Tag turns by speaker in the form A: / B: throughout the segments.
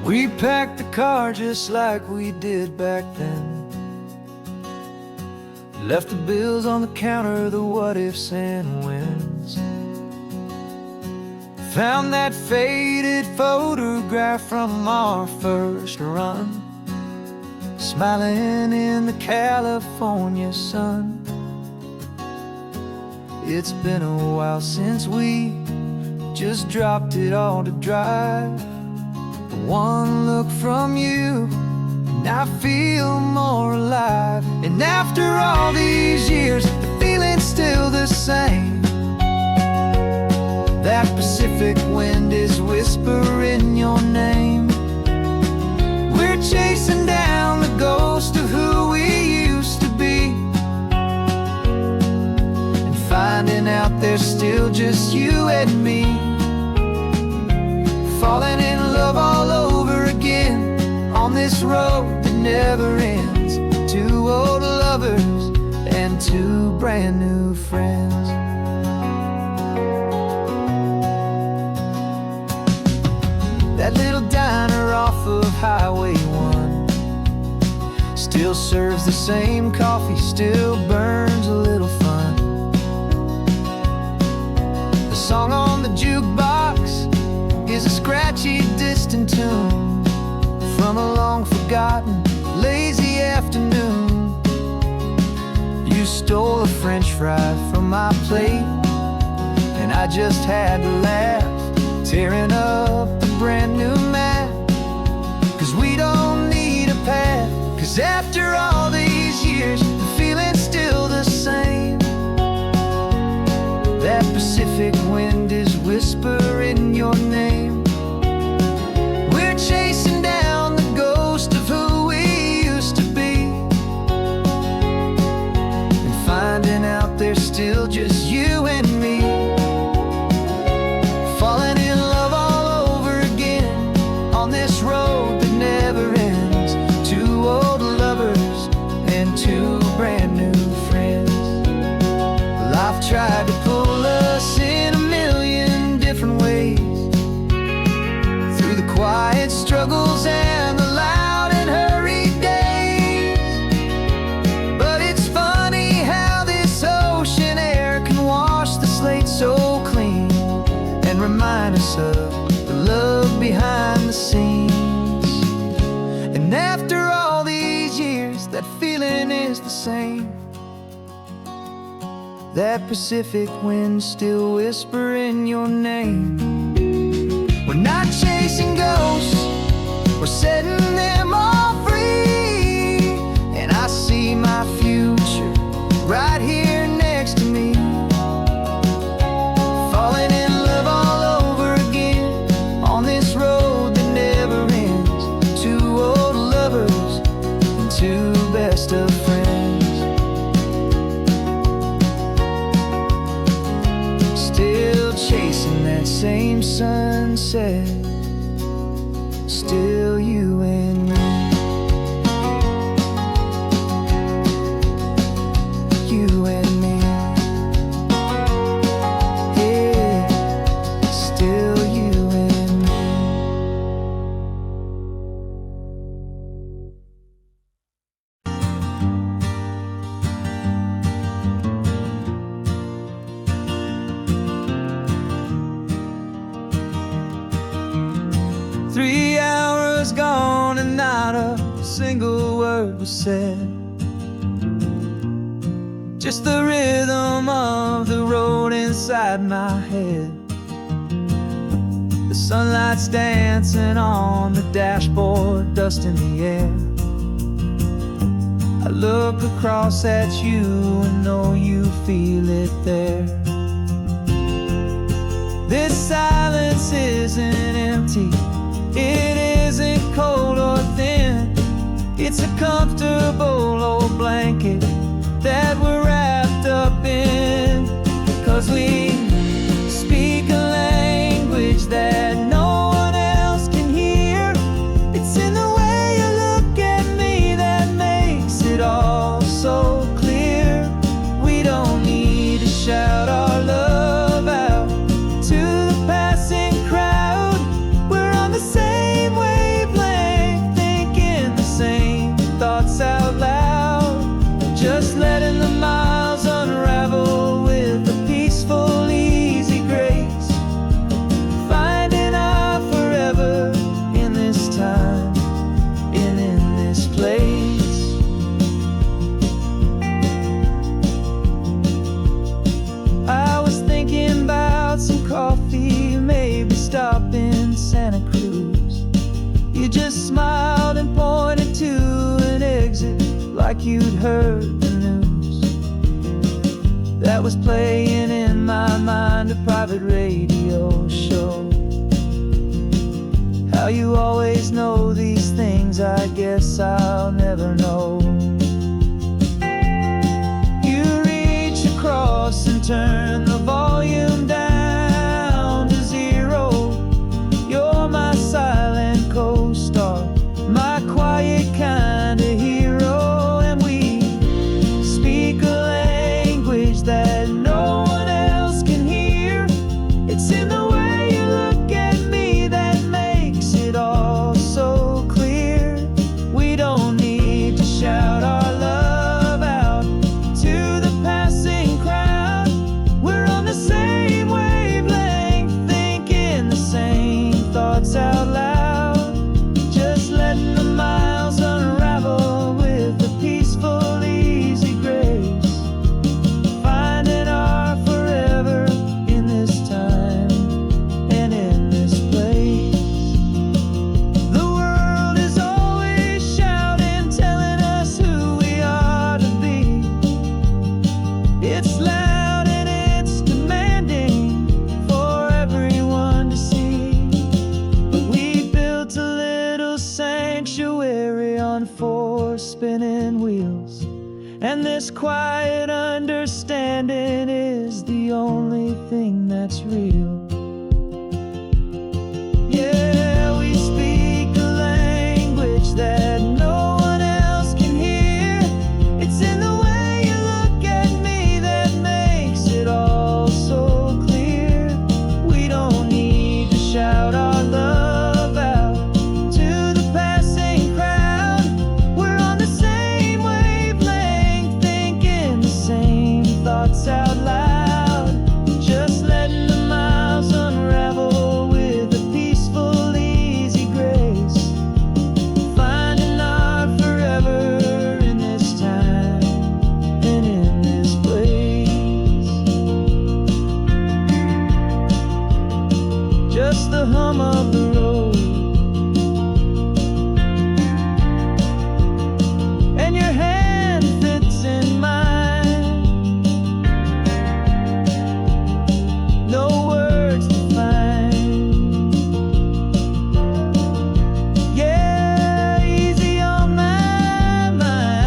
A: We packed the car just like we did back then. Left the bills on the counter, the what ifs and whens. Found that faded photograph from our first run, smiling in the California sun. It's been a while since we just dropped it all to drive. One look from you and I feel more alive. And after all these years, the feeling's still the same. That Pacific wind is whispering your name. We're chasing down the ghost of who we used to be, and finding out there's still just you and me. Falling in love all over again on this road that never ends. Two old lovers and two brand new friends. That little diner off of Highway 1 still serves the same coffee, still burns a little fun. The song on the jukebox is a scratchy, distant tune from a long-forgotten, lazy afternoon. You stole a French fry from my plate, and I just had to laugh, tearing up a brand new map. Cause we don't need a path, cause after all these years, the feeling's still the same. That Pacific wind is whispering your name. We're chasing down the ghost of who we used to be, and finding out there's still just you and me. Falling in love all over again on this road that never ends. Two old lovers and two brand new friends. Life tried to pull us in a million different ways, through the quiet struggles and the loud and hurried days. But it's funny how this ocean air can wash the slate so clean, and remind us of the love behind the scenes. And after all these years, that feeling is the same. That Pacific wind still whispering your name. We're not chasing ghosts, we're setting them all free. And I see my future right here next to me. Falling in love all over again on this road that never ends. Two old lovers and two best of friends. Still chasing that same sunset, still you and me. You and me. Yeah, still you and me. Three hours gone and not a single word was said. Just the rhythm of the road inside my head. The sunlight's dancing on the dashboard, dust in the air. I look across at you and know you feel it there. This silence isn't empty, it isn't cold or thin. It's a comfortable old blanket that we're wrapped up in. Cause we speak a language that no one else can hear. It's in the way you look at me that makes it all so clear. We don't need to shout our love out to the passing crowd. We're on the same wavelength. like you'd heard the news that was playing in my mind, a private radio show. How you always know these things, I guess I'll never know. You reach across and turn the volume down to 0. You're my silent co-star, my quiet kind of hero. And we speak a language that no one else can hear. It's in the way you look at me that makes it all so clear. We don't need to shout our love out to the passing crowd. We're on the same wavelength, thinking the same thoughts out loud. Just letting the miles unravel with a peaceful, easy grace. Finding our forever in this time and in this place. The world is always shouting, telling us who we are to be. It's loud and it's demanding for everyone to see. But we built a little sanctuary on 4 spinning wheels, and this quiet understanding is the only thing that's real. Yeah, we speak a language that no one else can hear. It's in the way you look at me that makes it all so clear. We don't need to shout our love out to the passing crowd. We're on the same wavelength, thinking the same thoughts out loud. Just letting the miles unravel with a peaceful, easy grace. Finding our forever in this time and in this place. Just the hum of the road and your hand fits in mine. No words to find. Yeah, easy on my mind.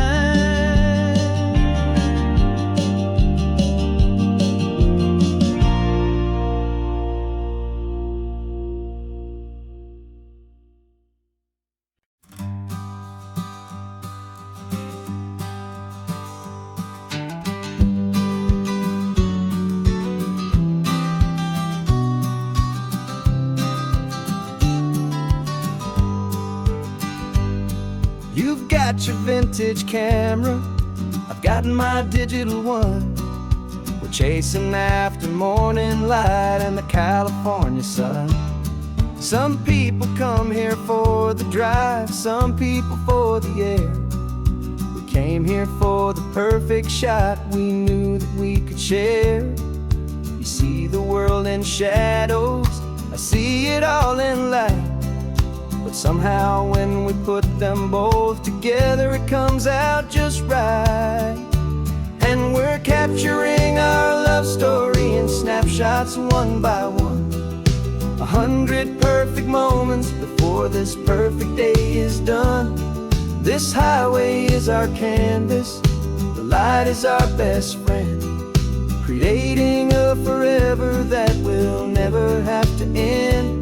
A: You've got your vintage camera, I've got my digital one. We're chasing after morning light and the California sun. Some people come here for the drive, some people for the air. We came here for the perfect shot we knew that we could share. You see the world in shadows, I see it all in light. But somehow when we put them both together, it comes out just right. And we're capturing our love story in snapshots one by one. 100 perfect moments before this perfect day is done. This highway is our canvas, the light is our best friend, creating a forever that will never have to end.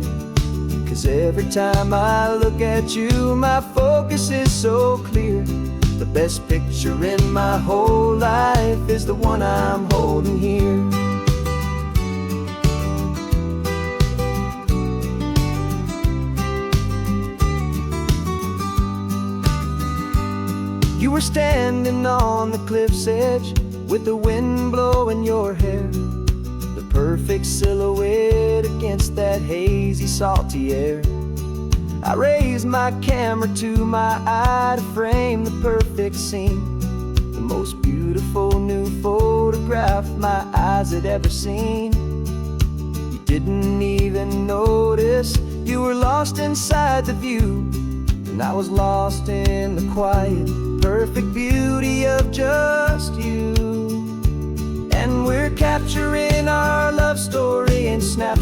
A: 'Cause every time I look at you, my focus is so clear. The best picture in my whole life is the one I'm holding here. You were standing on the cliff's edge with the wind blowing your hair, the perfect silhouette against that hazy, salty air. I raised my camera to my eye to frame the perfect scene, the most beautiful new photograph my eyes had ever seen. You didn't even notice, you were lost inside the view, and I was lost in the quiet, perfect beauty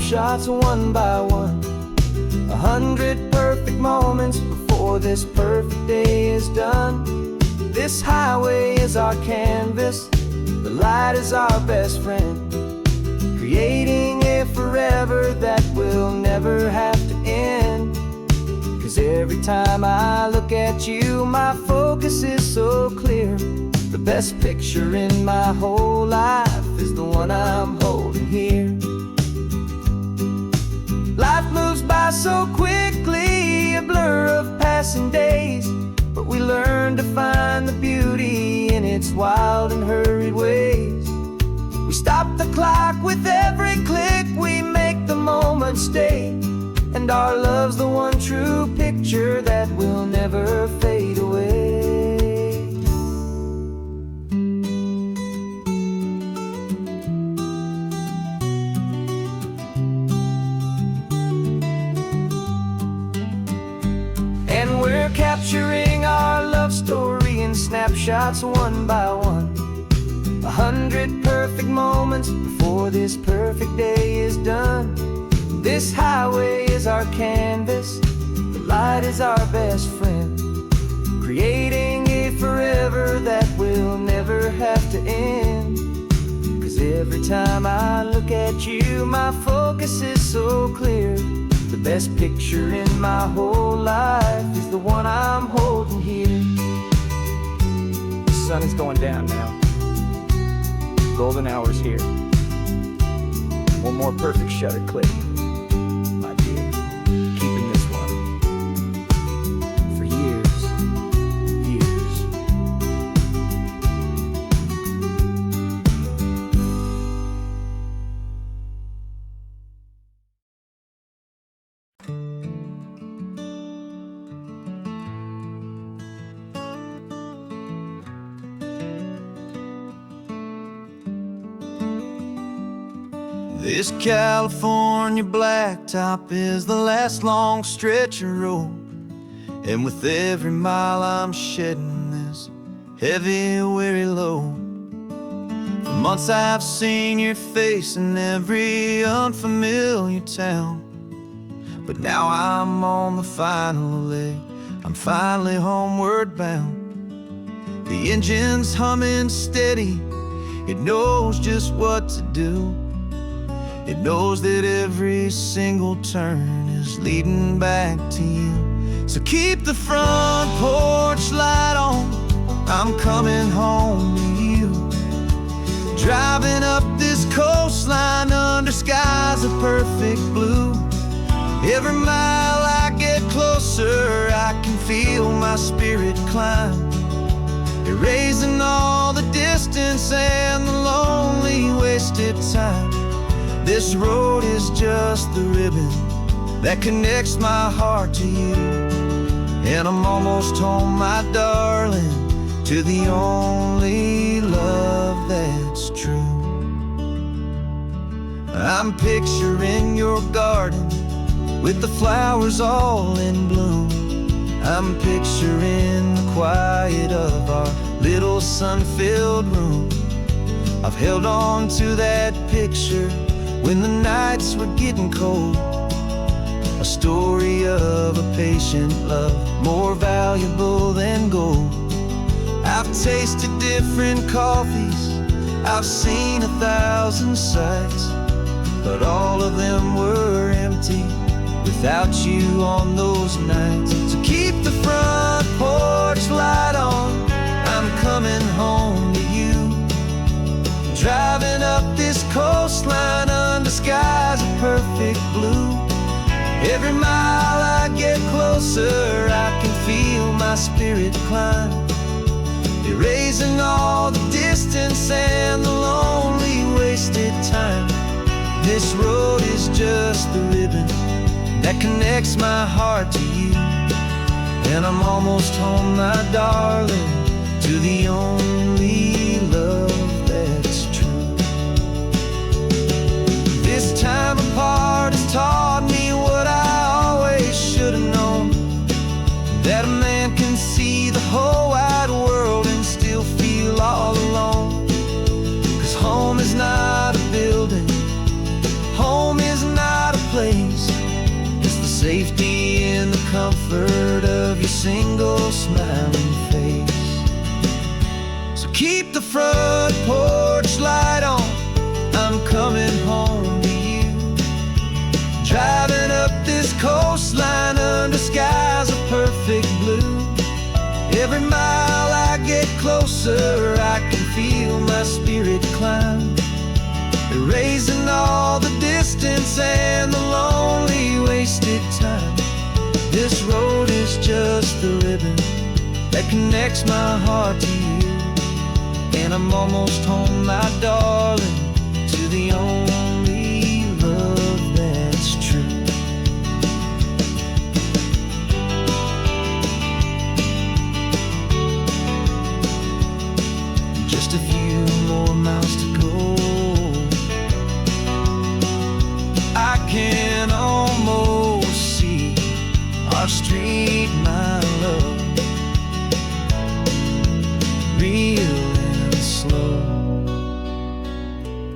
A: snapshots one by one. 100 perfect moments before this perfect day is done. This highway is our canvas, the light is our best friend, creating a forever that will never have to end. 'Cause every time I look at you, my focus is so clear. The best picture in my whole life is the one I'm holding here. Life moves by so quickly, a blur of passing days, but we learn to find the beauty in its wild and hurried ways. We stop the clock with every click, we make the moment stay, and our love's the one true picture that will never fade away. And we're capturing our love story in snapshots one by one. 100 perfect moments before this perfect day is done. This highway is our canvas, the light is our best friend, creating a forever that will never have to end. 'Cause every time I look at you, my focus is so clear. The best picture in my whole life is the one I'm holding here. The sun is going down now. Golden hour's here. One more perfect shutter click, my dear. Keeping this one for years, years. This California blacktop is the last long stretch of road, and with every mile I'm shedding this heavy, weary load. For months I've seen your face in every unfamiliar town, but now I'm on the final leg, I'm finally homeward bound. The engine's humming steady, it knows just what to do. It knows that every single turn is leading back to you. So keep the front porch light on, I'm coming home to you. Driving up this coastline under skies of perfect blue. Every mile I get closer, I can feel my spirit climb, erasing all the distance and the lonely wasted time. This road is just the ribbon that connects my heart to you, and I'm almost home, my darling, to the only love that's true. I'm picturing your garden with the flowers all in bloom. I'm picturing the quiet of our little sun-filled room. I've held on to that picture when the nights were getting cold, a story of a patient love, more valuable than gold. I've tasted different coffees, I've seen 1,000 sights, but all of them were empty without you on those nights. So keep the front porch light on, I'm coming home to you. Driving up this coastline under skies of perfect blue. Every mile I get closer, I can feel my spirit climb, erasing all the distance and the lonely wasted time. This road is just the ribbon that connects my heart to you, and I'm almost home, my darling, to the only love that's true. This time apart has taught me what I always should have known, that a man can see the whole wide world and still feel all alone. 'Cause home is not a building, home is not single smiling face. So keep the front porch light on, I'm coming home to you. Driving up this coastline under skies of perfect blue. Every mile I get closer, I can feel my spirit climb, erasing all the distance and the lonely wasted time. This road is just the ribbon that connects my heart to you, and I'm almost home, my darling, to the only love that's true. Just a few more miles to go, I can almost see our street, my love, real and slow,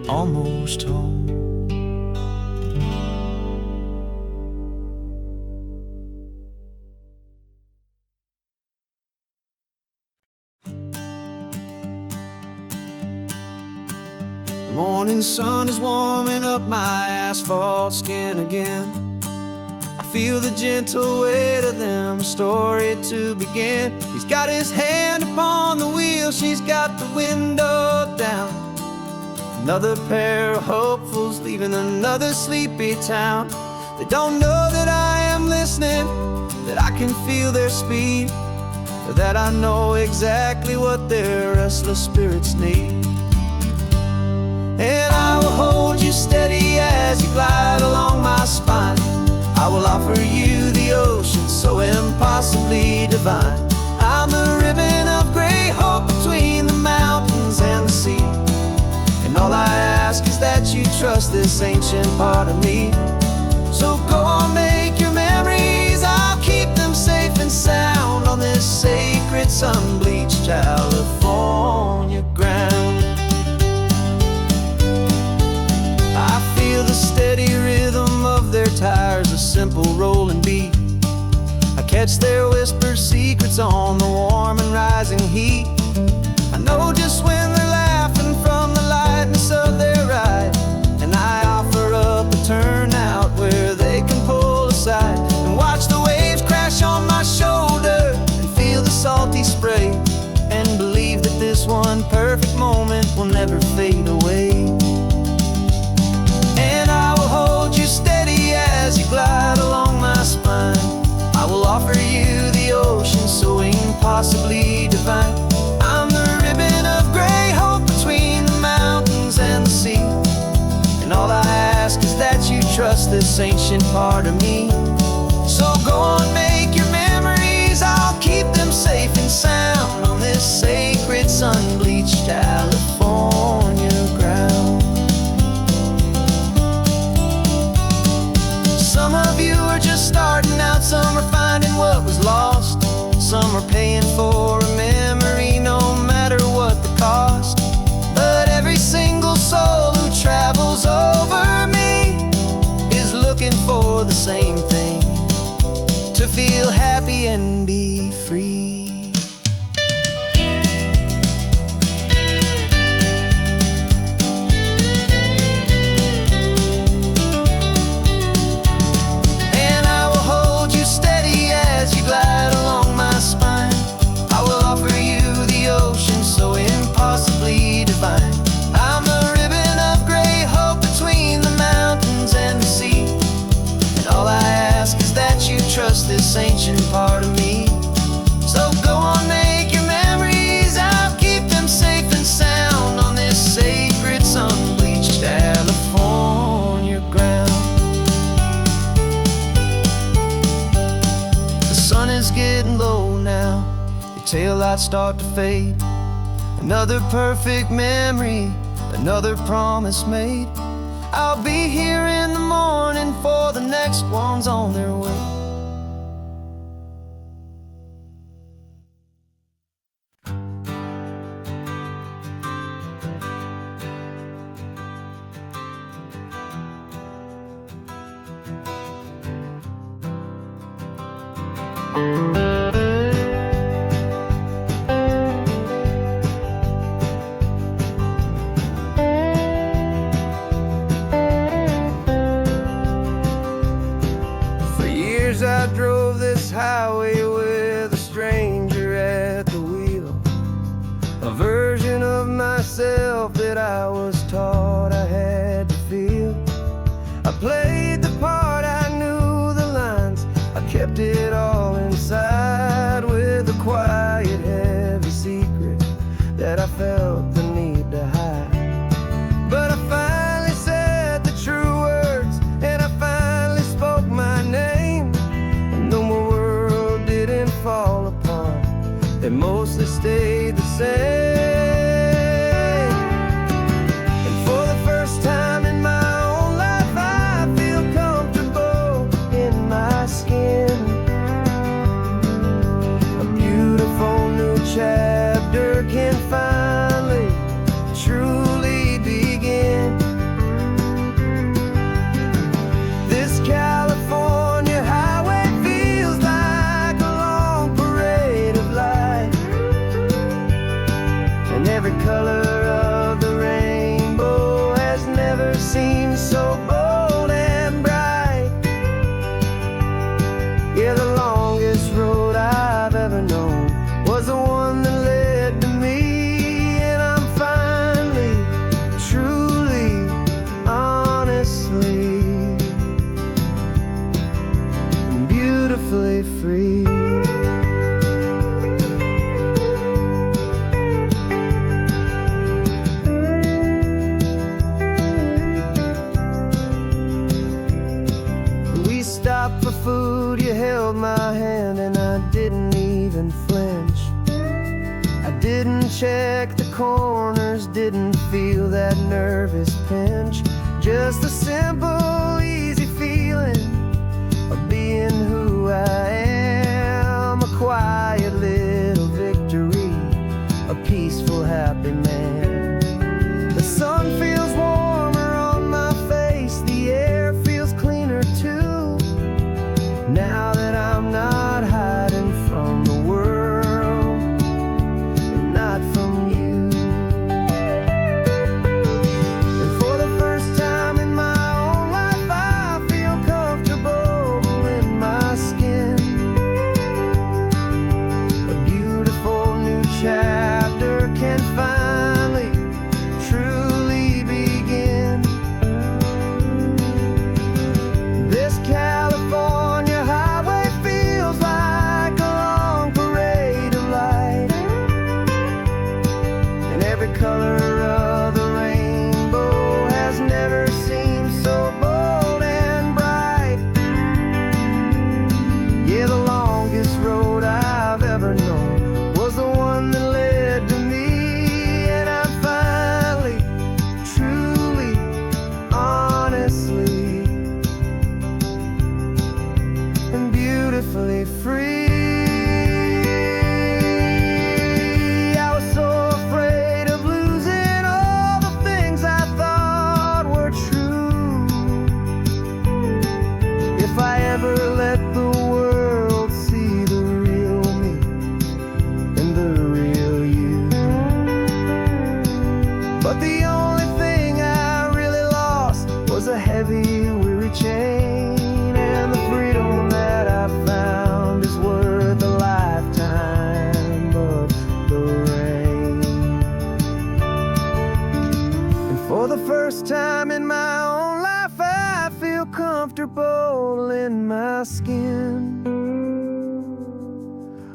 A: almost home. The morning sun is warming up my asphalt skin again. I feel the gentle weight of them, story to begin. He's got his hand upon the wheel, she's got the window down. Another pair of hopefuls leaving another sleepy town. They don't know that I am listening, that I can feel their speed, or that I know exactly what their restless spirits need. And I will hold you steady as you glide along my spine. I will offer you the ocean so impossibly divine. I'm the ribbon of gray hope between the mountains and the sea, and all I ask is that you trust this ancient part of me. So go on, make your memories, I'll keep them safe and sound on this sacred sun-bleached California ground. I feel the steady rhythm of their tires, a simple rolling beat. I catch their whispered secrets on the warm and rising heat. I know just when they're laughing from the lightness of their ride, and I offer up a turnout where they can pull aside and watch the waves crash on my shoulder and feel the salty spray, and believe that this one perfect moment will never fade away. And I will hold you steady as you glide along my spine. I will offer you the ocean so impossibly divine. I'm the ribbon of gray hope between the mountains and the sea, and all I ask is that you trust this ancient part of me. So go on, make your memories, I'll keep them safe and sound on this sacred sun-bleached California ground. Some of you are just starting out, some are finding what was lost, some are paying for a memory no matter what the cost. But every single soul who travels over me is looking for the same thing, to feel happy and be free. Glide along my spine. I will offer you the ocean so impossibly divine. I'm the ribbon of gray hope between the mountains and the sea, and all I ask is that you trust this ancient part of me. So go on, make your memories, I'll keep them safe and sound on this sacred sun-bleached California ground. Sun is getting low now, your taillights start to fade. Another perfect memory, another promise made. I'll be here in the morning for the next ones on their way. myself that I was taught I had to feel. I played the part, I knew the lines, I kept it all inside with a quiet, heavy secret that I felt the need to hide. But I finally said the true words, and I finally spoke my name. And though my world didn't fall apart, it mostly stayed the same. And for the first time in my own life, I feel comfortable in my skin. A beautiful new chapter can finally truly begin. This California highway feels like a long parade of light, and every color of the rainbow has never seemed so bold and bright. Yeah, the longest road I've ever known was the one that led to me, and I'm finally, truly, honestly, beautifully free. We stopped for food, you held my hand, and I didn't even flinch. I didn't check the corners, didn't feel that nervous pinch. Just a simple, easy feeling of being who I am. A quiet little victory, a peaceful, happy man. The sun feels warmer on my face, the air feels cleaner too, now that I'm not hiding from the world, and not from you. And for the first time in my own life, I feel comfortable in my skin. A beautiful new chapter can finally truly begin. This California highway feels like a long parade of light, and every color of the rainbow has never seemed so bold and bright. Yeah, the longest road I've ever known was the one that led to me, and I'm finally, truly, honestly, and beautifully free. I was so afraid of losing all the things I thought were true. If I ever let the world see the real me and the real you. But the only thing I really lost was a heavy, weary chain, and the freedom that I found is worth a lifetime of the rain. And for the first time in my own life, I feel comfortable in my skin.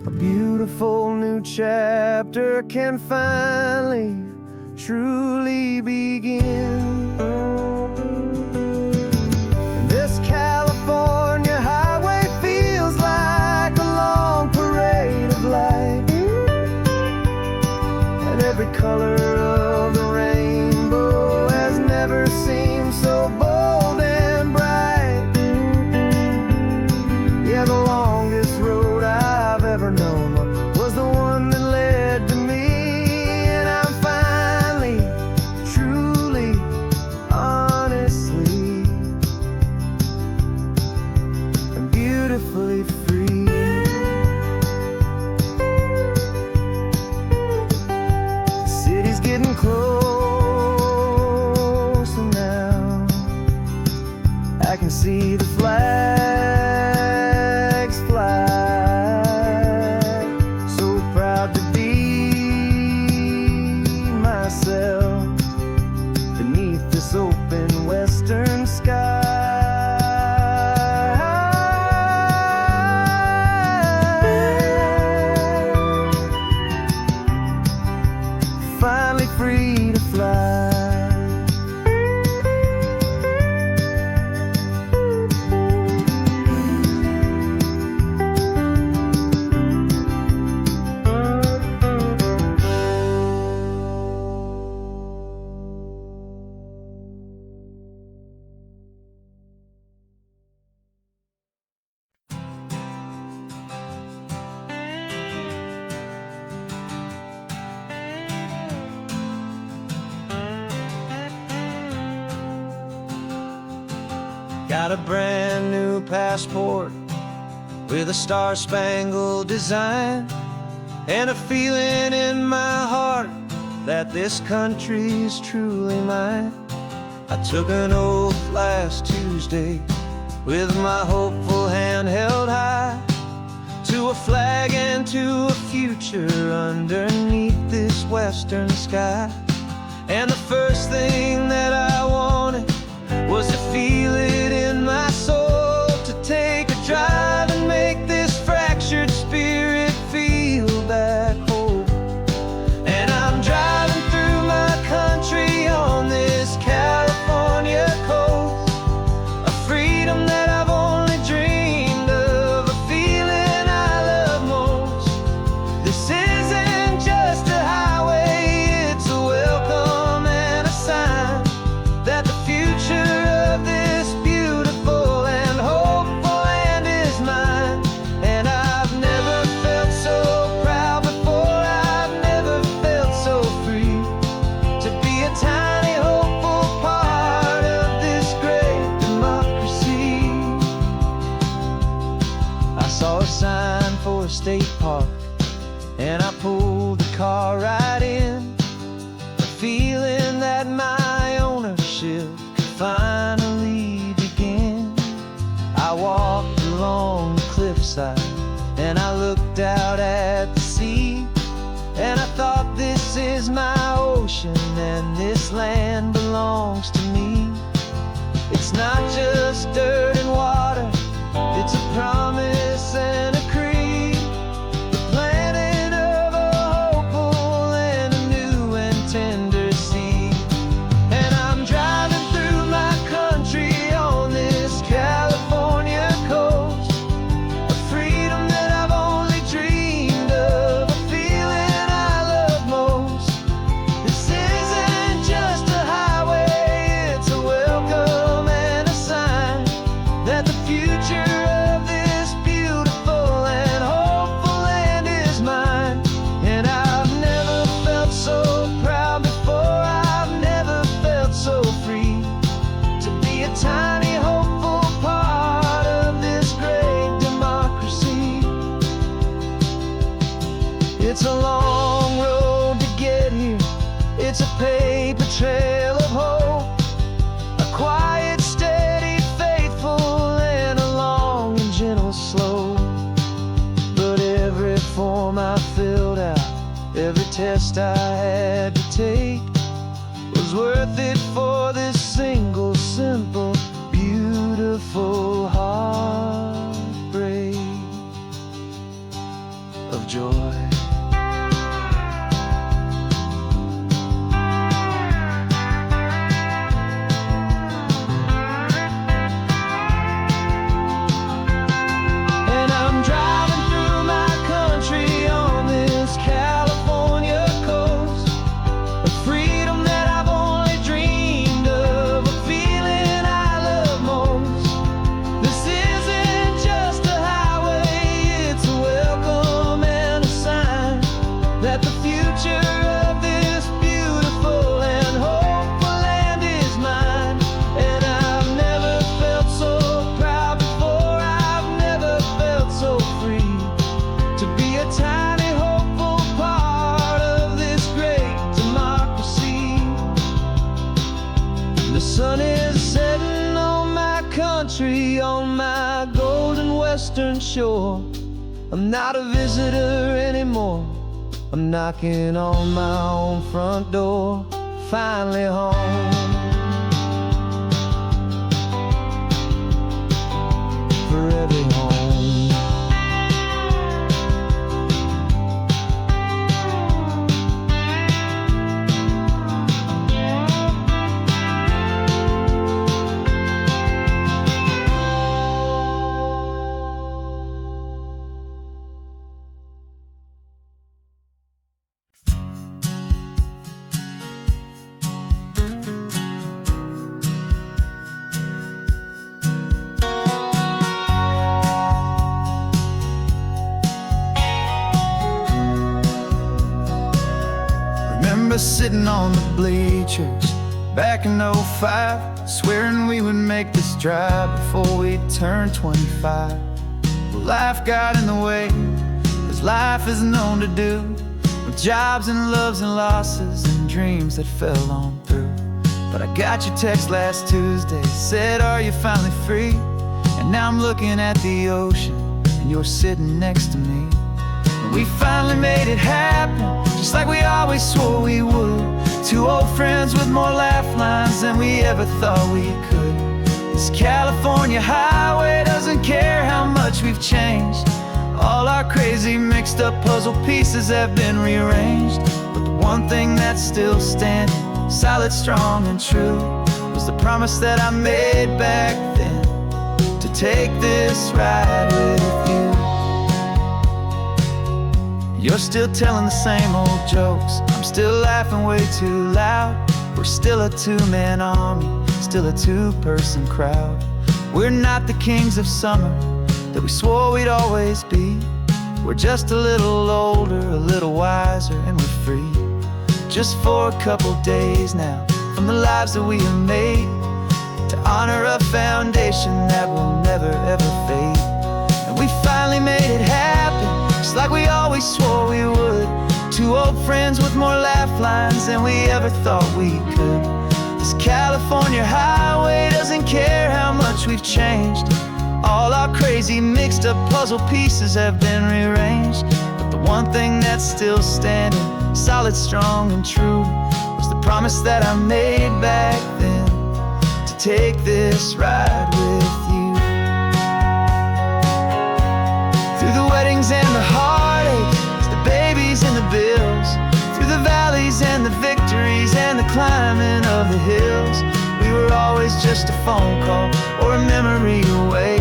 A: A beautiful new chapter can finally, truly begin. And this California highway feels like a long parade of light, and every color of the rainbow has never seemed so bold and bright. Yeah, the longest road I've ever known was the one that led to me, and I'm finally, truly, honestly, and beautifully free. The city's getting closer now, I can see the flags fly. So proud to be myself. free to fly. Got a brand new passport with a star-spangled design, and a feeling in my heart that this country's truly mine. I took an oath last Tuesday with my hopeful hand held high, to a flag and to a future underneath this western sky. And the first thing that I wanted was to feel it in my soul, to take a drive and make this fractured spirit feel back home. And I'm driving through my country on this California coast, a freedom that I've only dreamed of, a feeling I love most. This isn't just a highway, it's a welcome and a sign that the future of this beautiful and hopeful land is mine. And I've never felt so proud before, I've never felt so free, to be a tiny hopeful part of this great democracy. I saw a sign for a state park, and I pulled the car right in, a feeling that my ownership could finally begin. I walked along the cliffside and I looked out at the sea, and I thought, this is my ocean and this land belongs to me. It's not just dirt and water, it's a promise and a creed, the planting of a hopeful and a new and tender seed. And I'm driving through my country on this California coast, a freedom that I've only dreamed of, a feeling I love most. This isn't just a highway, it's a welcome and a sign that the future of this beautiful and hopeful land is mine. And I've never felt so proud before, I've never felt so free, to be a tiny hopeful part of this great democracy. It's a long road to get here, it's a paper trail of hope, a quiet, steady, faithful, and a long and gentle slope. But every form I filled out, every test I had to take, was worth it for this single, simple, beautiful heartbreak of joy. And I'm driving through my country on this California coast, a freedom that I've only dreamed of, a feeling I love most. This isn't just a highway, it's a welcome and a sign that the future of this beautiful and hopeful land is mine. And I've never felt so proud before, I've never felt so free, to be a tiny hopeful part of this great democracy. The sun is setting on my country, on my golden western shore. I'm not a visitor anymore, I'm knocking on my own front door, finally home. Forever home. sitting on the bleachers back in '05, swearing we would make this drive before we turned 25. Well, life got in the way, as life is known to do, with jobs and loves and losses and dreams that fell on through. But I got your text last Tuesday, said, are you finally free? And now I'm looking at the ocean, and you're sitting next to me. And we finally made it happen, just like we always swore we would. Two old friends with more laugh lines than we ever thought we could. This California highway doesn't care how much we've changed. All our crazy mixed up puzzle pieces have been rearranged. But the one thing that's still standing, solid, strong and true, was the promise that I made back then, to take this ride with you. You're still telling the same old jokes, I'm still laughing way too loud. We're still a two-man army, still a two-person crowd. We're not the kings of summer that we swore we'd always be. We're just a little older, a little wiser, and we're free. Just for a couple days now, from the lives that we have made, to honor a foundation that will never ever fade. And we finally made it happen, just like we always swore we would. Two old friends with more laugh lines than we ever thought we could. This California highway doesn't care how much we've changed. All our crazy mixed up puzzle pieces have been rearranged. But the one thing that's still standing, solid, strong and true, was the promise that I made back then, to take this ride with you. Through the weddings and the heartaches, the babies and the bills, through the valleys and the victories and the climbing of the hills, we were always just a phone call or a memory away,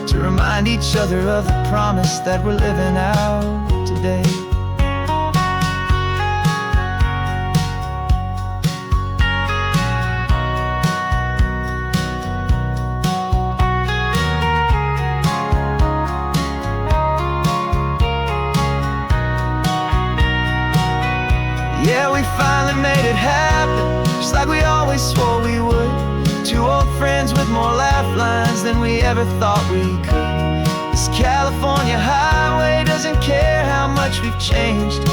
A: to remind each other of the promise that we're living out today. Yeah, we finally made it happen, just like we always swore we would. Two old friends with more laugh lines than we ever thought we could. This California highway doesn't care how much we've changed.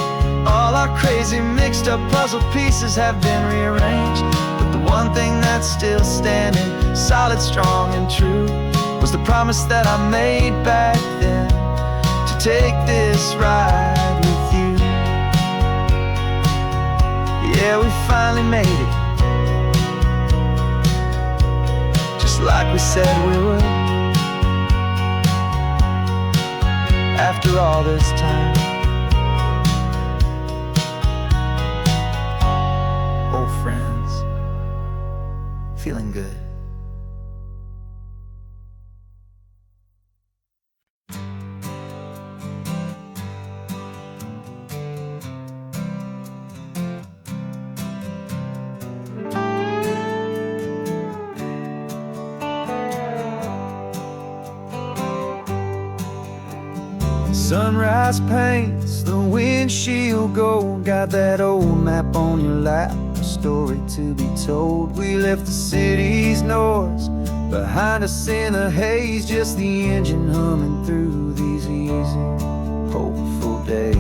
A: All our crazy mixed up puzzle pieces have been rearranged. But the one thing that's still standing, solid, strong and true, was the promise that I made back then, to take this ride with you. Yeah, we finally made it, just like we said we would. After all this time, old friends, feeling good. Sunrise paints the windshield gold, got that old map on your lap, a story to be told. We left the city's noise behind us in the haze, just the engine humming through these easy, hopeful days.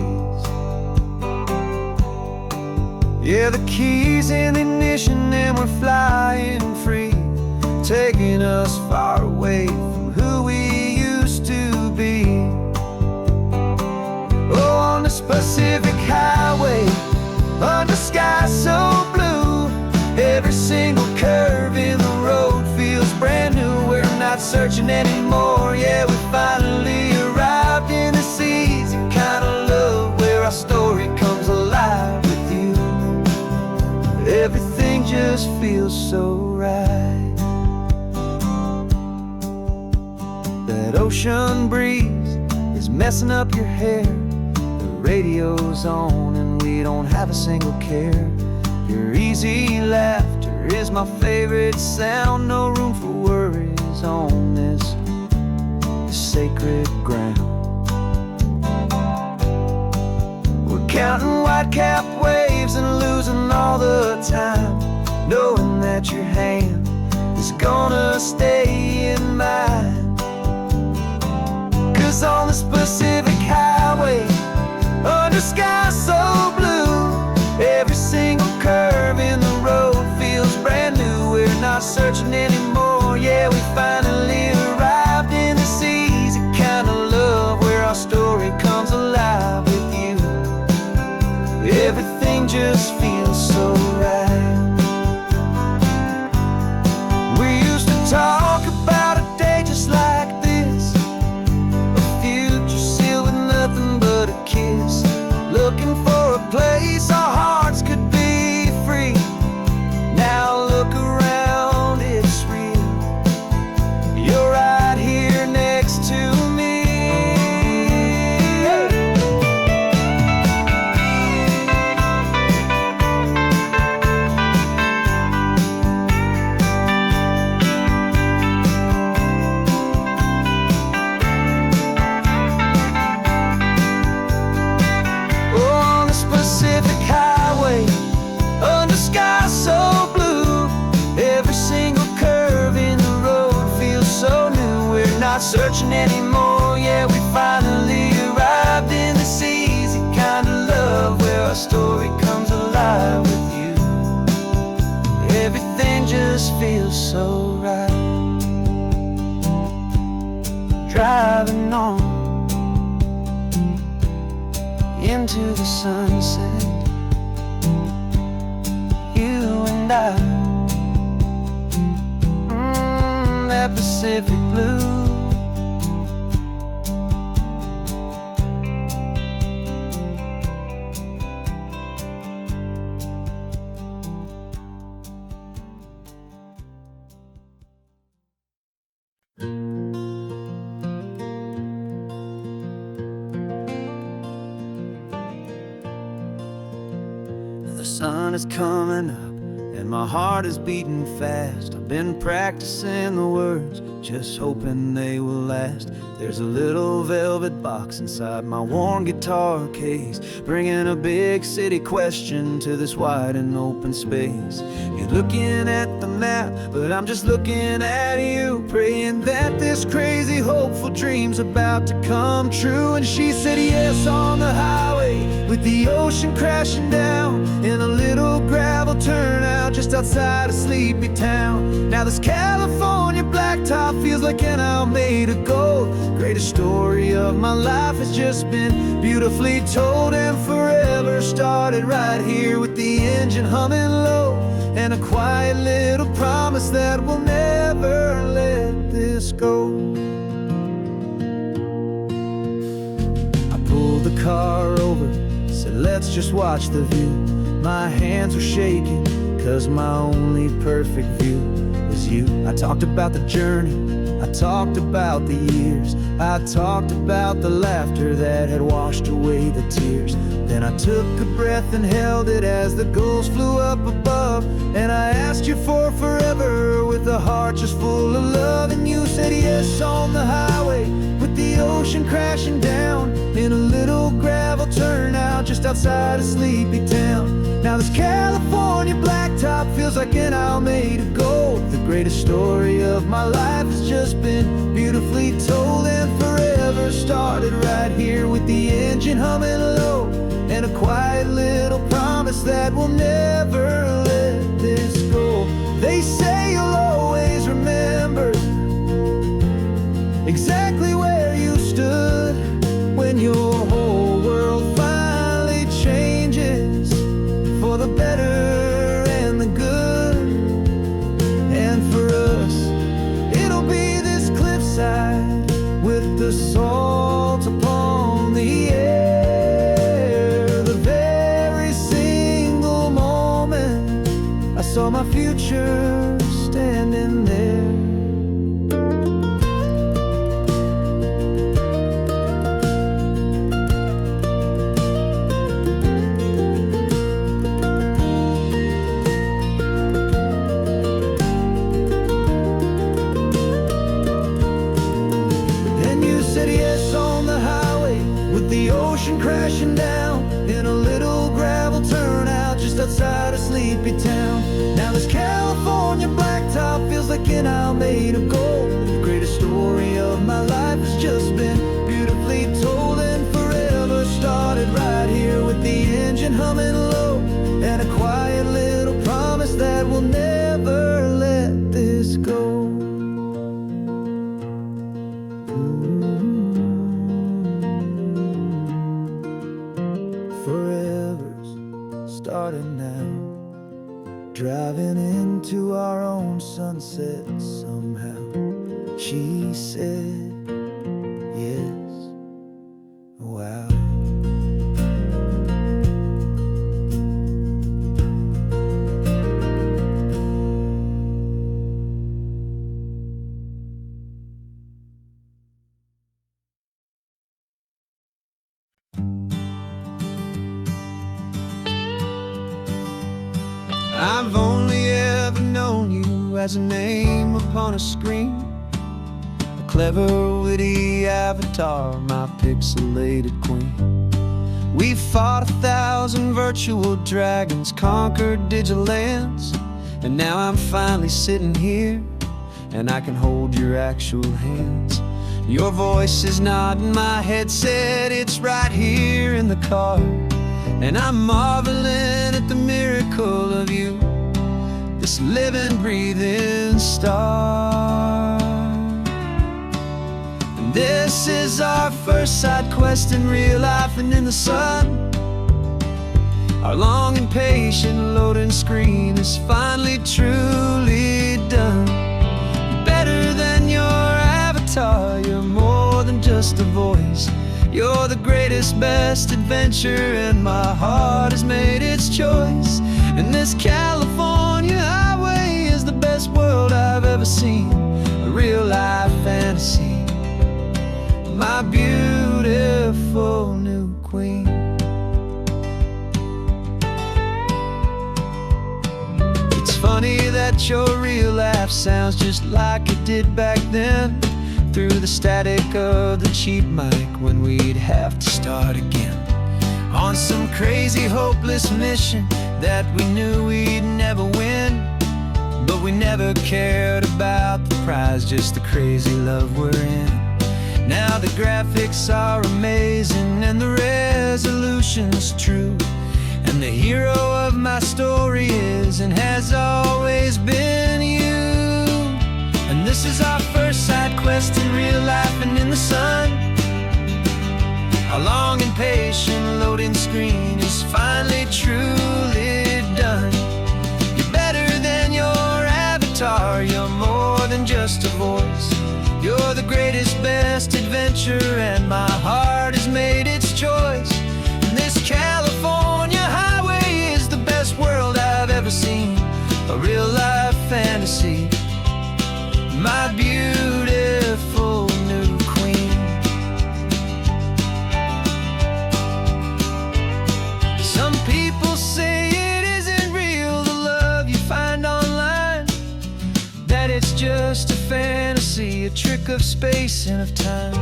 A: Yeah, the keys in the ignition and we're flying free, taking us far away from who we used to be. Oh, on this Pacific highway, under sky so blue, every single curve in the road feels brand new. We're not searching anymore, yeah, we finally arrived in this easy kind of love, where our story comes alive with you. Everything just feels so right. That ocean breeze is messing up your hair, radio's on and we don't have a single care. Your easy laughter is my favorite sound, no room for worries on this sacred ground. We're counting white-capped waves and losing must stay in mind. 'Cause on the Pacific Highway, under sky so blue, every single curve in the road feels brand new. We're not searching anymore, yeah, we finally arrived in this easy kind of love where our story comes alive with you. Everything just feels so right. We used to talk about a day just like this, a future sealed with nothing but a kiss, looking for a place our hearts could be free. Now look around, it's real. You're right here next to me. On this Pacific Highway, under sky so blue, every single curve in the road feels so new. We're not searching anymore, yeah, we finally arrived in this easy kind of love where our story comes alive with you. Everything just feels so right. Driving on into the sunset, you and I, that Pacific blue. The sun is coming up and my heart is beating fast. I've been practicing the words, just hoping they will last. There's a little velvet box inside my worn guitar case, bringing a big city question to this wide and open space. You're looking at the map, but I'm just looking at you, praying that this crazy hopeful dream's about to come true. And she said yes on the highway, with the ocean crashing down in a little gravel turnout just outside of sleepy town. Now this California blacktop feels like an isle made of gold. Greatest story of my life has just been beautifully told, and forever started right here with the engine humming low, and a quiet little promise that we'll never let this go. I pulled the car over, said let's just watch the view. My hands were shaking, 'cause my only perfect view was you. I talked about the journey, I talked about the years, I talked about the laughter that had washed away the tears. Then I took a breath and held it as the gulls flew up above, and I asked you for forever with a heart just full of love. And you said yes on the highway, with the ocean crashing down in a little gravel turnout just outside of sleepy town. Now this California blacktop feels like an isle made of gold. The greatest story of my life has just been beautifully told, and forever started right here with the engine humming low, and a quiet little promise that we'll never let this go. They say you'll always remember exactly where you stood when your whole world finally changes for the better and the good. And for us, it'll be this cliffside with the salt upon the air. The very single moment I saw my future standing there. Crashing down in a little gravel turnout just outside of sleepy town. Now this California blacktop feels like like an owl made of gold. The greatest story of my life has just been beautifully told, and forever started right here with the engine humming low, and a quiet little promise that we'll never let this go. Forever's starting now, driving into our own sunset somehow. She said, yes, wow. I've only ever known you as a name upon a screen, a clever, witty avatar, my pixelated queen. We fought 1,000 virtual dragons, conquered digital lands, and now I'm finally sitting here, and I can hold your actual hands. Your voice is not in my headset, it's right here in the car, and I'm marveling at the miracle of you, this living, breathing star. And this is our first side quest in real life and in the sun. Our long and patient loading screen is finally truly done. Better than your avatar, you're more than just a voice. You're the greatest, best adventure, and my heart has made its choice. And this California highway is the best world I've ever seen, a real life fantasy, my beautiful new queen. It's funny that your real life sounds just like it did back then, through the static of the cheap mic when we'd have to start again, on some crazy hopeless mission that we knew we'd never win. But we never cared about the prize, just the crazy love we're in. Now the graphics are amazing and the resolution's true, and the hero of my story is and has always been you. And this is our first side quest in real life and in the sun. Our long and patient loading screen is finally truly done. You're better than your avatar, you're more than just a voice. You're the greatest, best adventure, and my heart has made its choice. And this California highway is the best world I've ever seen, a real life fantasy, my beautiful new queen. Some people say it isn't real, the love you find online, that it's just a fantasy, a trick of space and of time.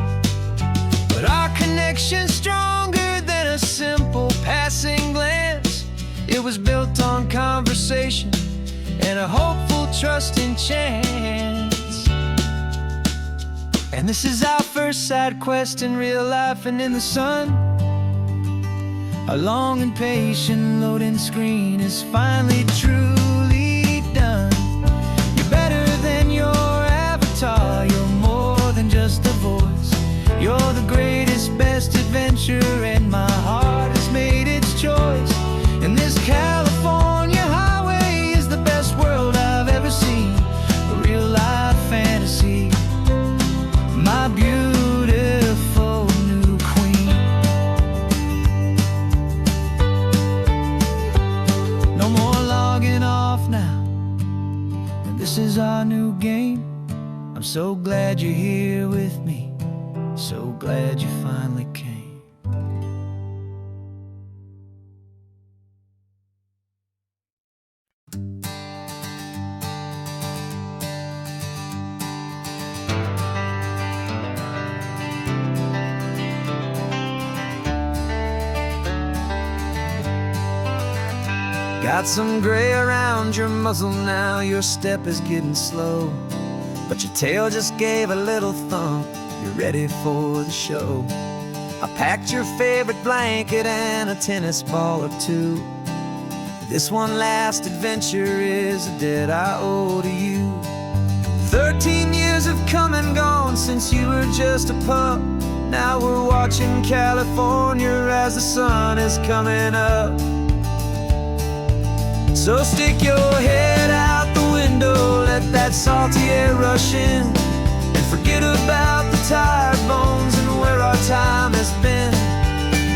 A: But our connection's stronger than a simple passing glance. It was built on conversation and a hopeful, trusting chance. And this is our first side quest in real life and in the sun. Our long and patient loading screen is finally truly done. You're better than your avatar, you're more than just a voice. You're the greatest, best adventure, and my heart has made its choice. And this California highway is the best world I've ever seen, a real life fantasy, my beautiful new queen. No more logging off now, and this is our new game. I'm so glad you're here with me, so glad you finally came. Got some gray around your muzzle now, your step is getting slow, but your tail just gave a little thump, you're ready for the show. I packed your favorite blanket and a tennis ball or two. This one last adventure is a debt I owe to you. 13 years have come and gone since you were just a pup. Now we're watching California as the sun is coming up. So stick your head out the window, let that salty air rush in, and forget about the tired bones and where our time has been.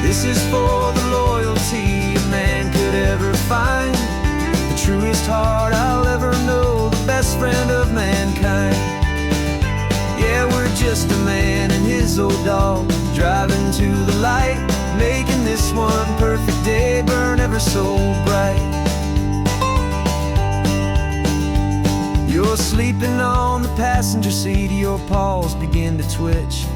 A: This is for the loyalty a man could ever find, the truest heart I'll ever know, the best friend of mankind. Yeah, we're just a man and his old dog, driving to the light, making this one perfect day burn ever so bright. You're sleeping on the passenger seat, your paws begin to twitch,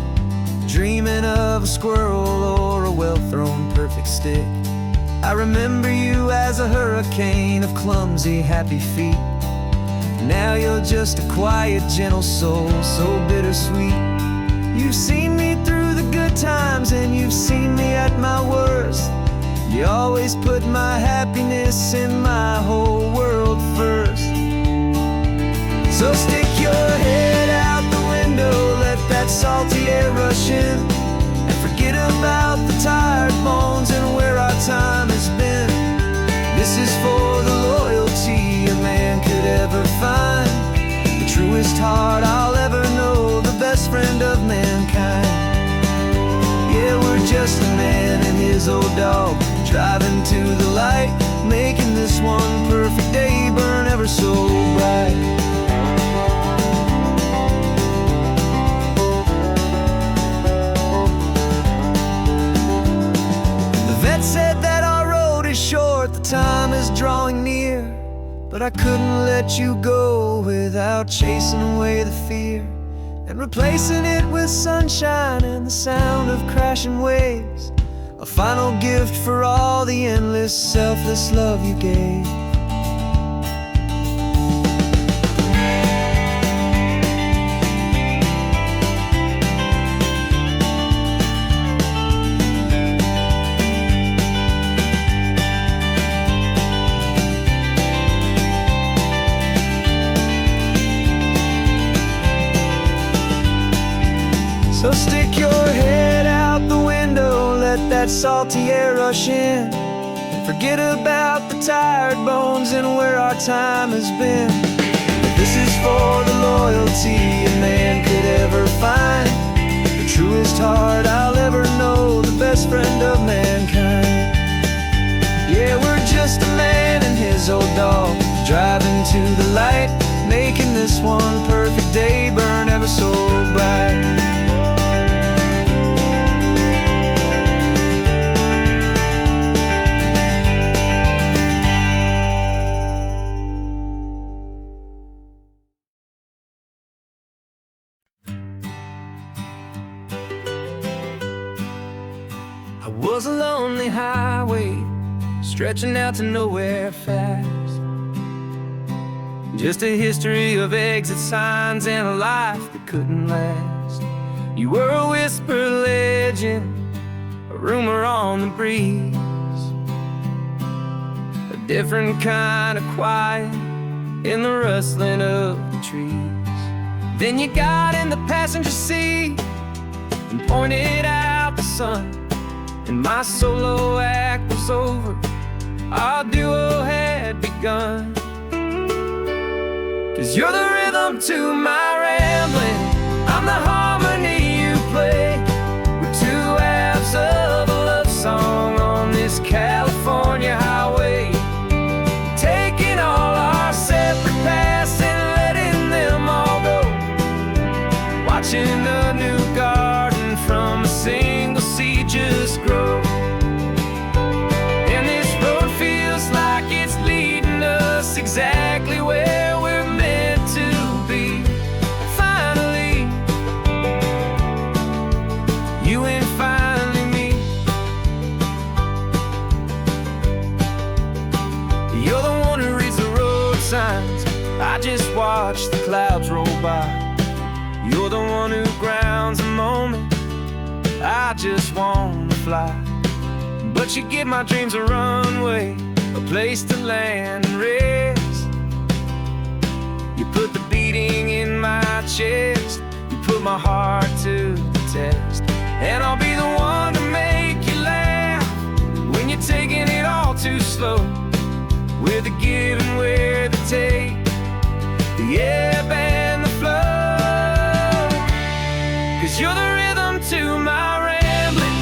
A: dreaming of a squirrel or a well-thrown perfect stick. I remember you as a hurricane of clumsy, happy feet. Now you're just a quiet, gentle soul, so bittersweet. You've seen me through the good times and you've seen me at my worst. You always put my happiness and my whole world first. So stick your head out the window, let that salty air rush in, and forget about the tired bones and where our time has been. This is for the loyalty a man could ever find, the truest heart I'll ever know, the best friend of mankind. Yeah, we're just a man and his old dog, driving to the light, making this one perfect day burn ever so bright. Said that our road is short, the time is drawing near, but I couldn't let you go without chasing away the fear and replacing it with sunshine and the sound of crashing waves, a final gift for all the endless, selfless love you gave. So stick your head out the window, let that salty air rush in, and forget about the tired bones and where our time has been. This is for the loyalty a man could ever find, the truest heart I'll ever know, the best friend of mankind. Yeah, we're just a man and his old dog, driving to the light, making this one perfect day burn ever so bright. Was a lonely highway stretching out to nowhere fast, just a history of exit signs and a life that couldn't last. You were a whisper legend, a rumor on the breeze, a different kind of quiet in the rustling of the trees. Then you got in the passenger seat and pointed out the sun, and my solo act was over, our duo had begun. 'Cause you're the rhythm to my rambling, I'm the harmony you play. We're two halves of a love song on this California highway, taking all our separate paths and letting them all go, watching a new garden from a single seed just grow. And this road feels like it's leading us exactly where we're meant to be. Finally, just watch the clouds roll by. You're the one who grounds the moment. I just wanna fly, but you give my dreams a runway, a place to land and rest. You put the beating in my chest, you put my heart to the test. And I'll be the one to make you laugh when you're taking it all too slow. We're the give and we're the take, the ebb and the flow. 'Cause you're the rhythm to my rambling,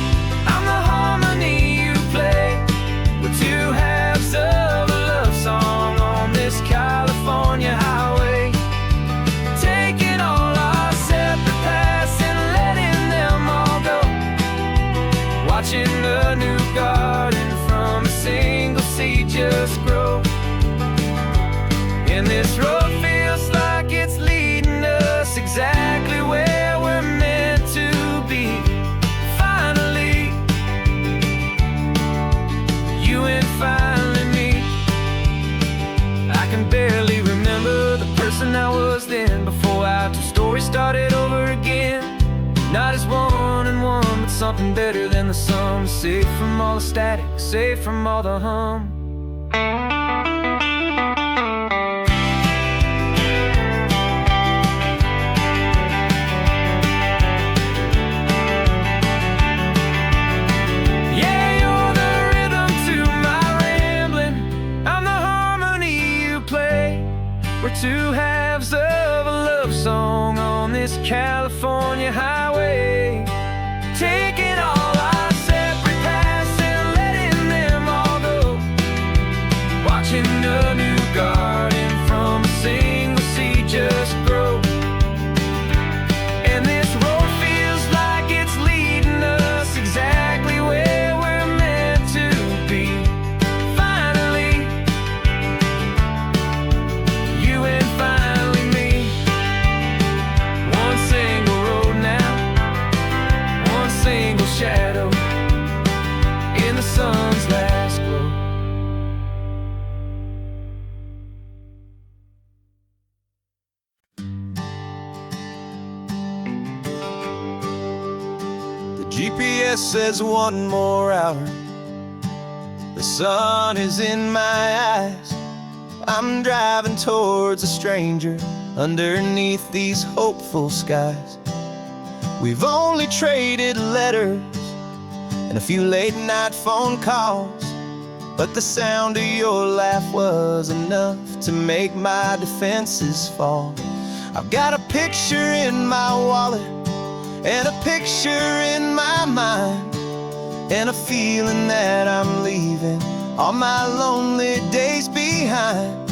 A: I'm the harmony you play. We're two halves of a love song on this California highway, taking all our separate paths and letting them all go. Watching a new garden from a single seed just grow. And this road feels like it's leading us exactly where we're meant to be. Finally, you and finally me. I can barely remember the person I was then, before our two stories started over again. Not as one and one, but something better than the sum. Safe from all the static, safe from all the hum. We're two halves of a love song on this California highway, taking all our separate paths and letting them all go. Watching a new garden from a single seed just grow. And this road feels like it's leading us exactly where we're meant to be. Finally, you and finally me. One single road now, one single shadow in the sun's last glow. The GPS says one more hour. The sun is in my eyes. I'm driving towards a stranger underneath these hopeful skies. We've only traded letters and a few late-night phone calls, but the sound of your laugh was enough to make my defenses fall. I've got a picture in my wallet and a picture in my mind, and a feeling that I'm leaving all my lonely days behind.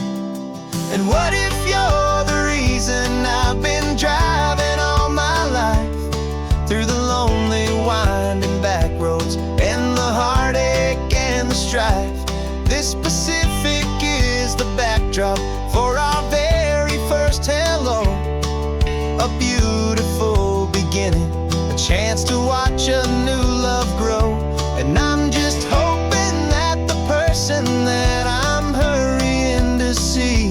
A: And what if you're the reason I've been driving all my life, through the lonely winding back roads and the heartache and the strife? This Pacific is the backdrop for our very first hello. A beautiful beginning, a chance to watch a new love grow. And I'm just hoping that the person that I'm hurrying to see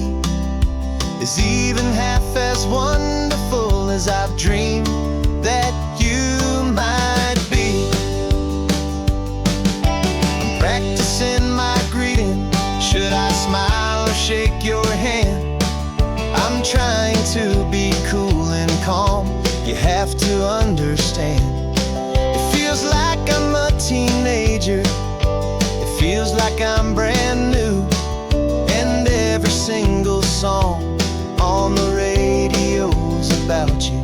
A: is even half as wonderful as I've dreamed that you might be. I'm practicing my greeting. Should I smile or shake your hand? I'm trying to be cool and calm. You have to understand. It feels like I'm a teenager. It feels like I'm brand new. And every single song on the radio's about you.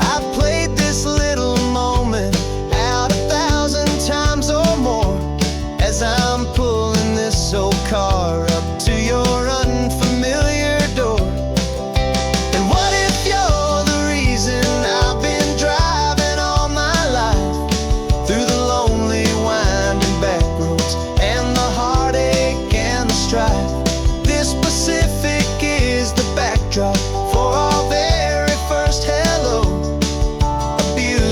A: I've played this little moment out 1,000 times or more, as I'm pulling this old car up to your unfamiliar door. And what if you're the reason I've been driving all my life, through the lonely winding back roads and the heartache and the strife? This Pacific is the backdrop for our very first hello. A beautiful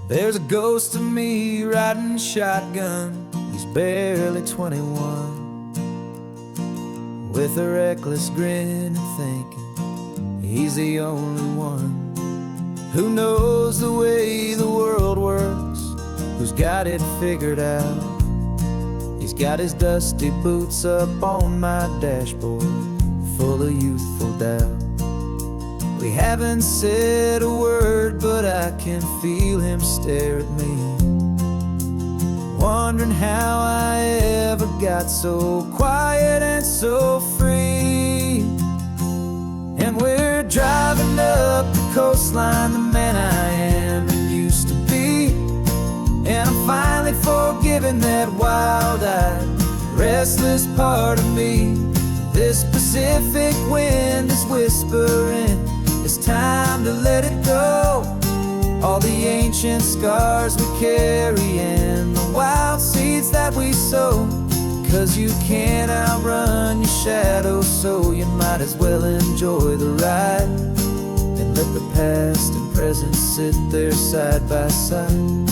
A: There's a ghost of me riding shotgun. He's barely 21, with a reckless grin and thinking he's the only one who knows the way the world works, who's got it figured out. He's got his dusty boots up on my dashboard, full of youthful doubt. We haven't said a word, but I can feel him stare at me, wondering how I ever got so quiet and so free. And we're driving up the coastline, the man I am and used to be. And I'm finally forgiving that wild-eyed, restless part of me. This Pacific wind is whispering, it's time to let it go. All the ancient scars we carry and the wild seeds that we sow. 'Cause you can't outrun your shadow, so you might as well enjoy the ride and let the past and present sit there side by side.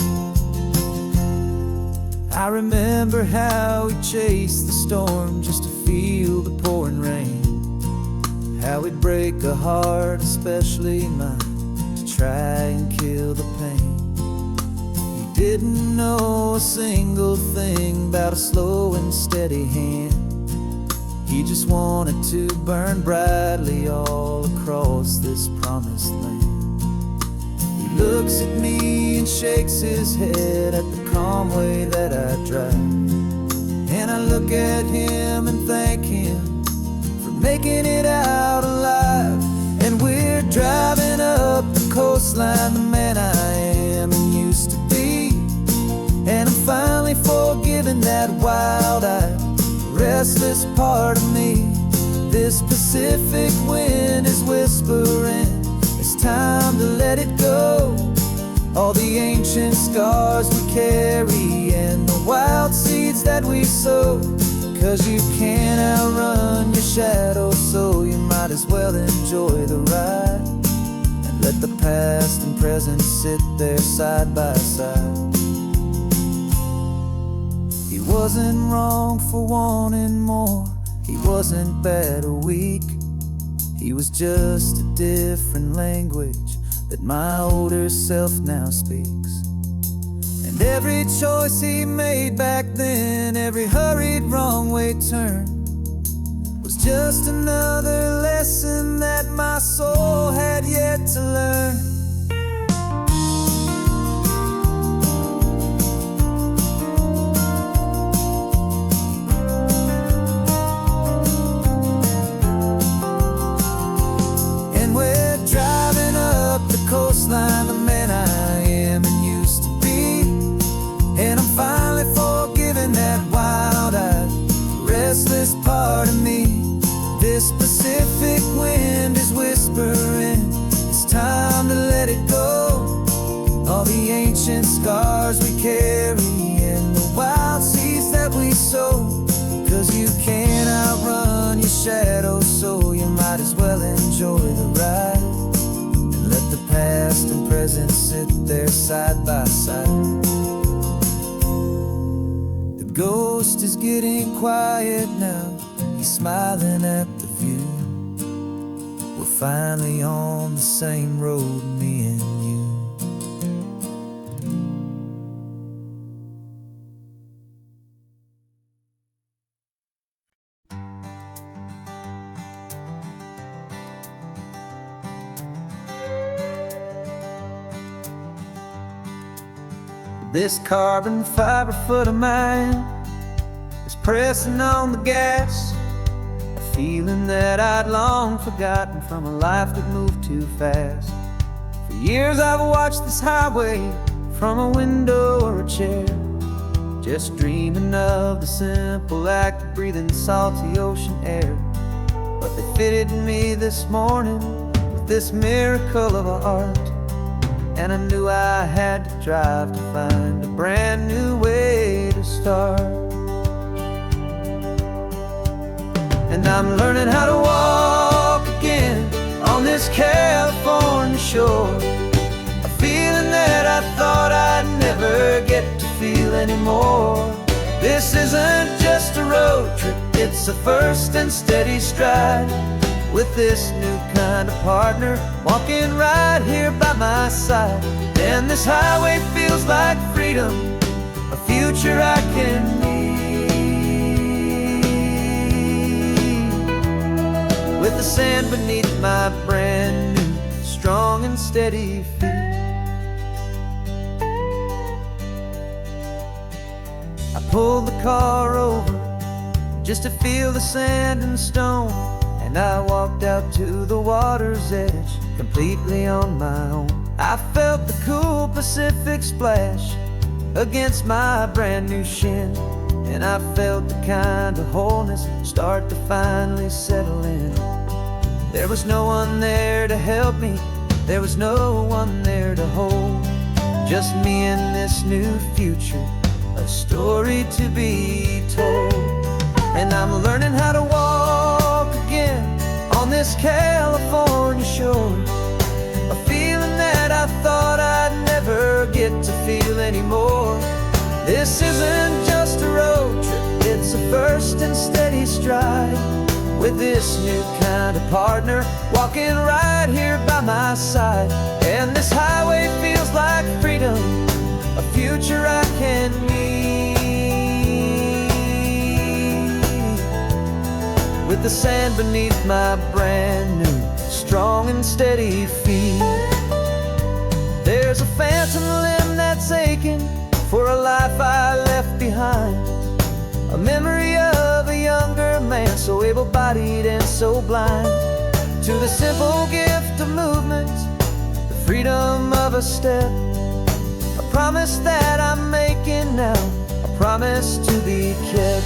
A: I remember how we chased the storm just to feel the pouring rain, how we'd break a heart, especially mine, to try and kill the pain. He didn't know a single thing about a slow and steady hand. He just wanted to burn brightly all across this promised land. He looks at me and shakes his head at the calm way that I drive, and I look at him and thank him for making it out alive. And we're driving up the coastline, the man I am and used to be. And I'm finally forgiving that wild-eyed, restless part of me. This Pacific wind is whispering, it's time to let it go. All the ancient scars we carry and the wild seeds that we sow. 'Cause you can't outrun your shadow, so you might as well enjoy the ride and let the past and present sit there side by side. He wasn't wrong for wanting more, he wasn't bad or weak. He was just a different language that my older self now speaks. And every choice he made back then, every hurried wrong way turn, was just another lesson that my soul had yet to learn. Coastline, the man I am and used to be. And I'm finally forgiving that wild-eyed, restless part of me. This Pacific wind is whispering, it's time to let it go. All the ancient scars we carry and the wild seeds that we sow. 'Cause you can't outrun your shadow, so you might as well enjoy the ride. Let the past and present sit there side by side. The ghost is getting quiet now, he's smiling at the view. We're finally on the same road, me and you. This carbon fiber foot of mine is pressing on the gas, a feeling that I'd long forgotten from a life that moved too fast. For years I've watched this highway from a window or a chair, just dreaming of the simple act of breathing salty ocean air. But they fitted me this morning with this miracle of art, and I knew I had to drive to find a brand new way to start. And I'm learning how to walk again on this California shore, a feeling that I thought I feel anymore. This isn't just a road trip, it's a first and steady stride. With this new kind of partner walking right here by my side. And this highway feels like freedom, a future I can need. With the sand beneath my brand new, strong and steady feet. I pulled the car over just to feel the sand and stone, and I walked out to the water's edge, completely on my own. I felt the cool Pacific splash against my brand new shin, and I felt the kind of wholeness start to finally settle in. There was no one there to help me, there was no one there to hold. Just me and this new future, a story to be told. And I'm learning how to walk again on this California shore, a feeling that I thought I'd never get to feel anymore. This isn't just a road trip, it's a first and steady stride. With this new kind of partner walking right here by my side. And this highway feels like freedom, a future I can need. With the sand beneath my brand new, strong and steady feet. There's a phantom limb that's aching for a life I left behind, a memory of a younger man, so able-bodied and so blind. To the simple gift of movement, the freedom of a step, a promise that I'm making now, a promise to be kept.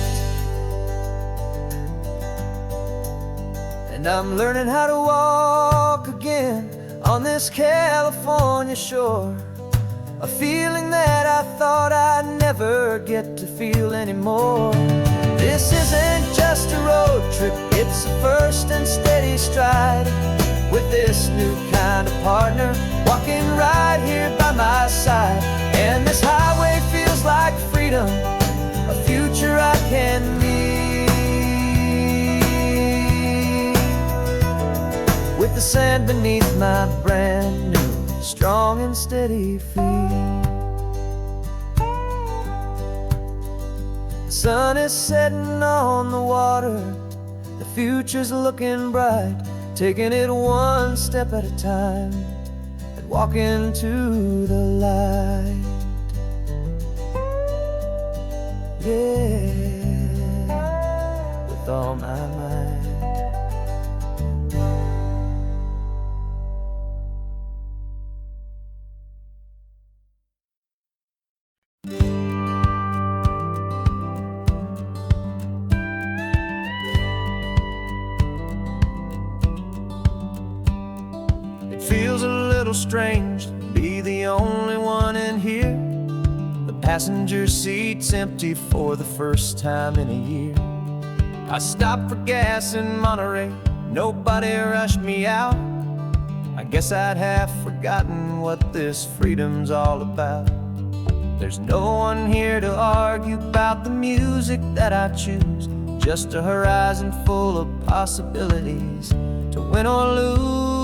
A: And I'm learning how to walk again on this California shore, a feeling that I thought I'd never get to feel anymore. This isn't just a road trip, it's a first and steady stride. With this new kind of partner walking right here by my side. And this highway feels like freedom, a future I can need. With the sand beneath my brand new, strong and steady feet. The sun is setting on the water, the future's looking bright, taking it one step at a time and walking to the light. Yeah, with all my might. Feels a little strange to be the only one in here. The passenger seat's empty for the first time in a year. I stopped for gas in Monterey, nobody rushed me out. I guess I'd have forgotten what this freedom's all about. There's no one here to argue about the music that I choose, just a horizon full of possibilities to win or lose.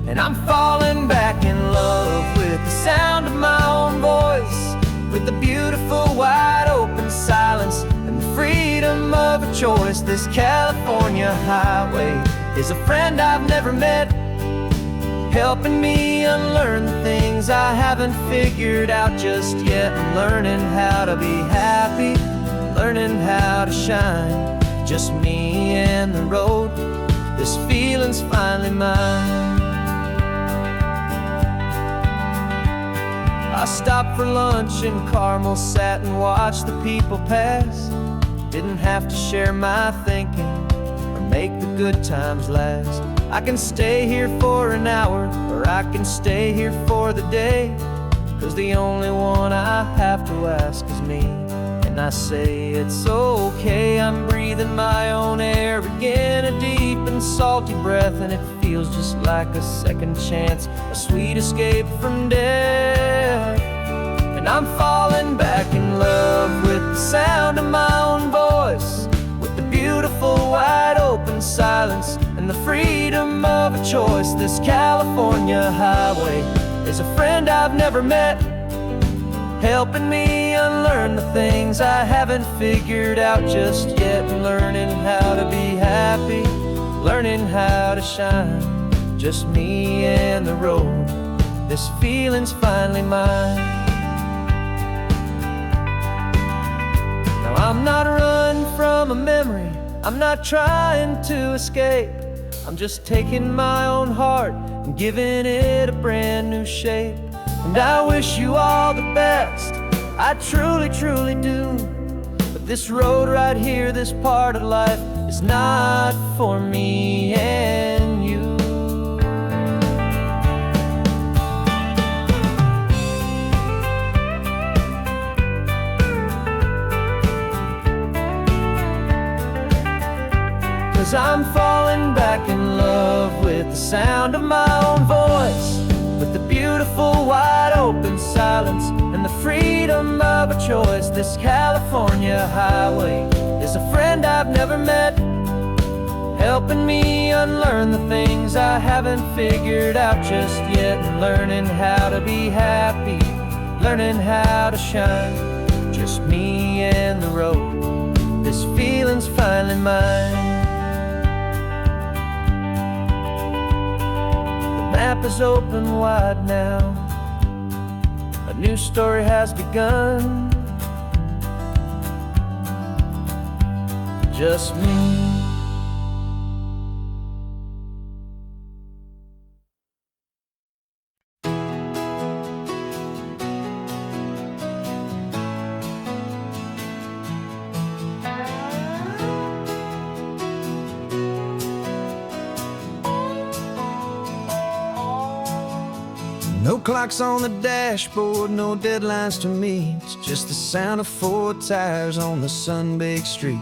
A: And I'm falling back in love with the sound of my own voice, with the beautiful wide open silence and the freedom of a choice. This California highway is a friend I've never met, helping me unlearn the things I haven't figured out just yet. I'm learning how to be happy, learning how to shine, just me and the road. This feeling's finally mine. I stopped for lunch in Carmel, sat and watched the people pass. Didn't have to share my thinking or make the good times last. I can stay here for an hour, or I can stay here for the day, 'cause the only one I have to ask is me. And I say it's okay, I'm breathing my own air again, a deep and salty breath, and it feels just like a second chance, a sweet escape from death. And And I'm falling back in love with the sound of my own voice, with the beautiful wide open silence and the freedom of a choice. This California highway is a friend I've never met, helping me unlearn the things I haven't figured out just yet, and learning how to be happy, learning how to shine, just me and the road. This feeling's finally mine. Now I'm not running from a memory, I'm not trying to escape. I'm just taking my own heart and giving it a brand new shape. And I wish you all the best, I truly, truly do. But this road right here, this part of life, is not for me and you. Cause I'm falling back in love with the sound of my own voice, with the beautiful wide open silence and the freedom of a choice. This California highway is a friend I've never met, helping me unlearn the things I haven't figured out just yet, and learning how to be happy, learning how to shine, just me and the road. This feeling's finally mine. The map is open wide now, a new story has begun, just me. No clocks on the dashboard, no deadlines to meet, just the sound of 4 tires on the sun-baked street.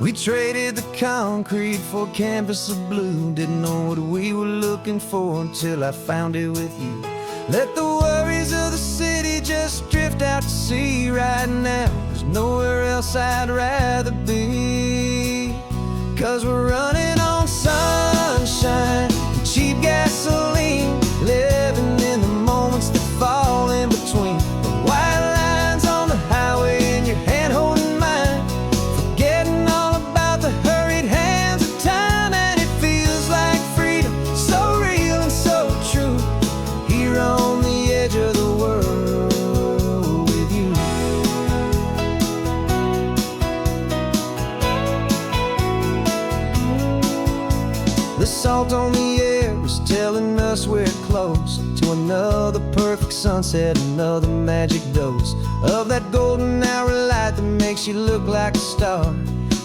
A: We traded the concrete for a canvas of blue, didn't know what we were looking for until I found it with you. Let the worries of the city just drift out to sea right now. There's nowhere else I'd rather be, cause we're running on sunshine and cheap gasoline, living in the moments that fall in between the white lines on the highway and your hand holding mine, forgetting all about the hurried hands of time. And it feels like freedom, so real and so true, here on the edge of the world with you. The salt on the air is telling us we're close to another perfect sunset, another magic dose of that golden hour light that makes you look like a star,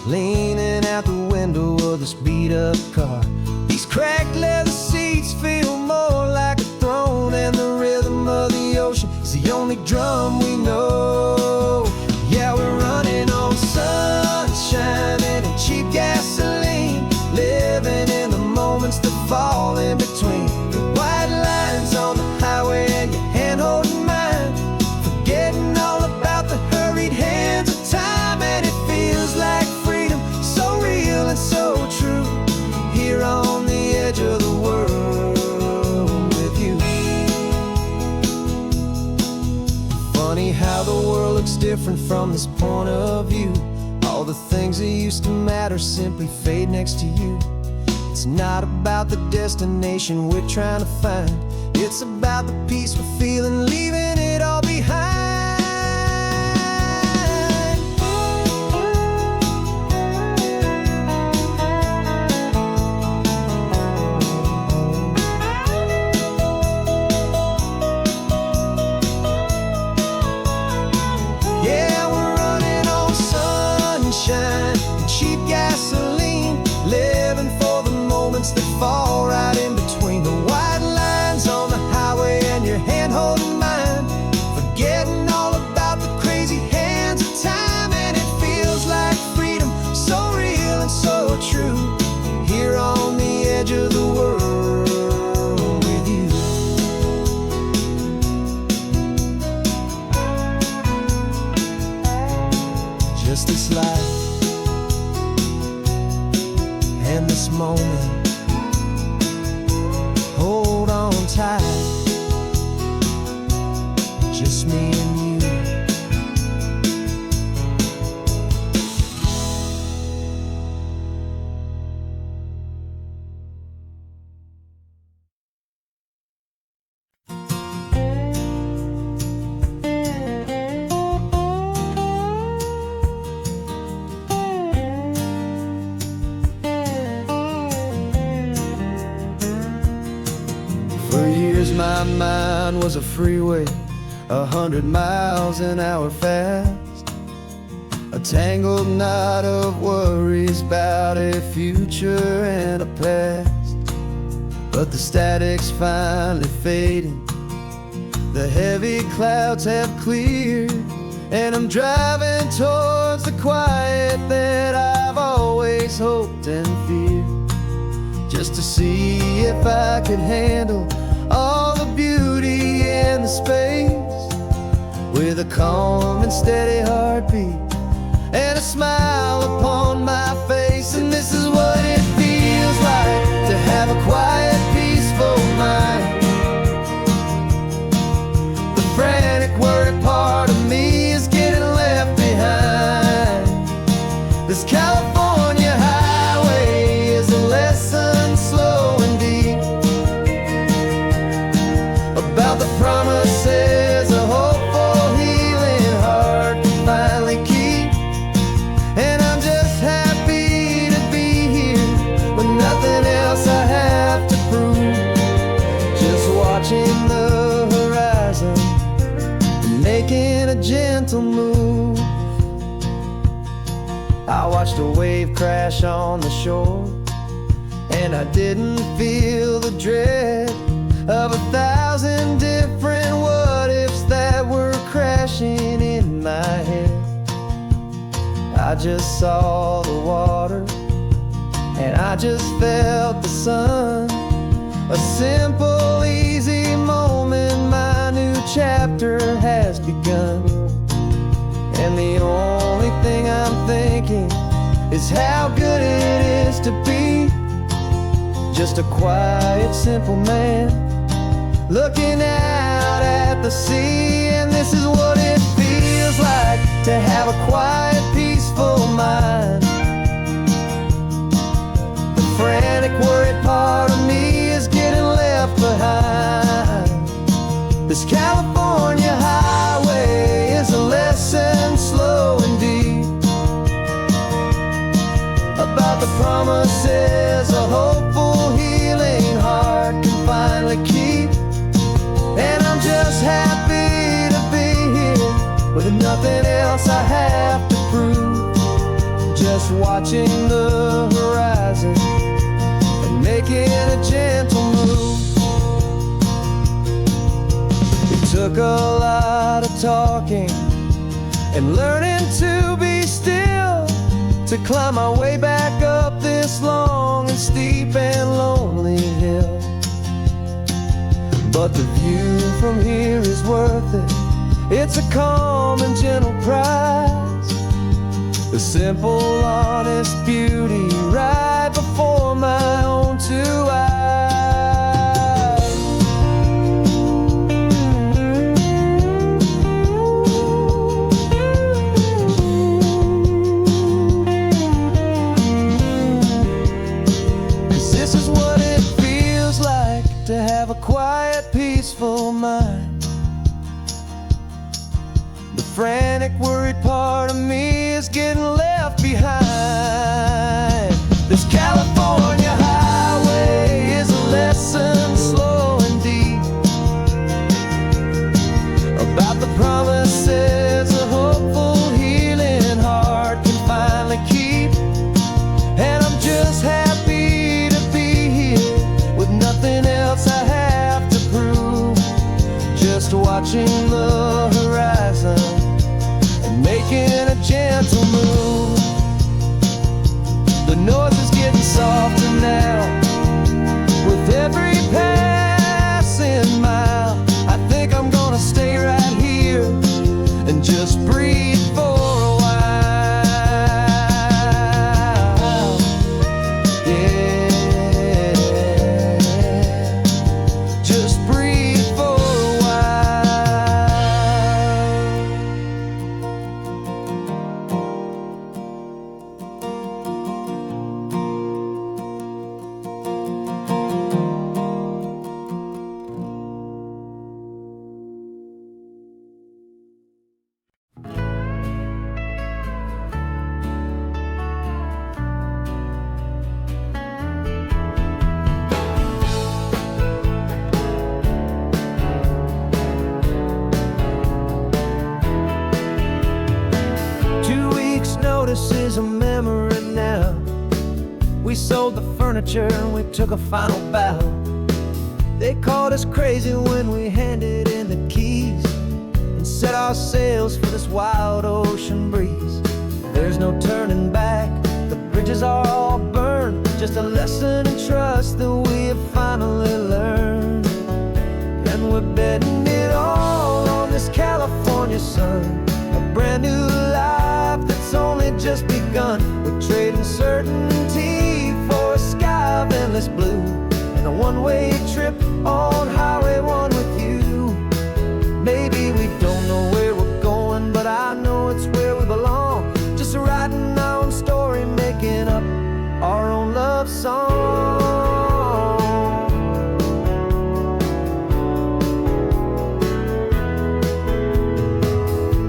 A: leaning out the window of this beat-up car. These cracked leather seats feel more like a throne, and the rhythm of the ocean is the only drum we know. Yeah, we're running on sunshine and cheap gasoline, living in the moments that fall in between the white lines on the highway and your hand holding mine, forgetting all about the hurried hands of time. And it feels like freedom, so real and so true, here on the edge of the world with you. Funny how the world looks different from this point of view. All the things that used to matter simply fade next to you. It's not about the destination we're trying to find, it's about the peace we're feeling, leaving it all behind. Yeah, we're running on sunshine and cheap gasoline, living for the moments that fall right in between the white lines on the highway and your hand holding mine, forgetting my mind was a freeway, 100 miles an hour fast, a tangled knot of worries about a future and a past. But the static's finally fading, the heavy clouds have cleared, and I'm driving towards the quiet that I've always hoped and feared, just to see if I could handle all the beauty and the space, with a calm and steady heartbeat and a smile upon my face. And this is what it feels like to have a quiet, peaceful mind. The frantic, worried part of me is getting left behind. This California highway is a lesson slow and deep about the promises a hopeful, healing heart can finally keep. And I'm just happy to be here with nothing else I have to prove, just watching the horizon and making a gentle move. I watched a wave crash on the shore, and I didn't feel the dread of 1,000 different what-ifs that were crashing in my head. I just saw the water, and I just felt the sun. A simple, easy moment, my new chapter has begun. And the only thing I'm thinking is how good it is to be just a quiet, simple man looking out at the sea. And this is what it feels like to have a quiet, peaceful mind. The frantic, worried part of me is getting left behind. This California highway is a lesson slow and deep about the promises a hopeful, healing heart can finally keep. And I'm just happy to be here with nothing else I have to prove, just watching the horizon and making a gentle move. It took a lot of talking and learning to be still to climb my way back up this long and steep and lonely hill. But the view from here is worth it. It's a calm and gentle prize, the simple, honest beauty right before my own two eyes. This is what it feels like to have a quiet, peaceful mind. The frantic, worried part of me is getting left behind. This California highway is a lesson slow and deep about the promises a hopeful, healing heart can finally keep. And I'm just happy to be here with nothing else I have to prove, just watching the horizon and making a gentle move. The noise is getting softer now with every passing mile. I think I'm gonna stay right here and just breathe for a while. Yeah, just breathe for a while. is a memory now. We sold the furniture and we took a final bow. They called us crazy when we handed in the keys and set our sails for this wild ocean breeze. There's no turning back, the bridges are all burned. Just a lesson in trust that we have finally learned. And we're betting it all on this California sun, a brand new life that's only just begun. We're trading certainty for a sky of endless blue, and a one-way trip on Highway 1 with you. Maybe we don't know where we're going, but I know it's where we belong. Just writing our own story, making up our own love song.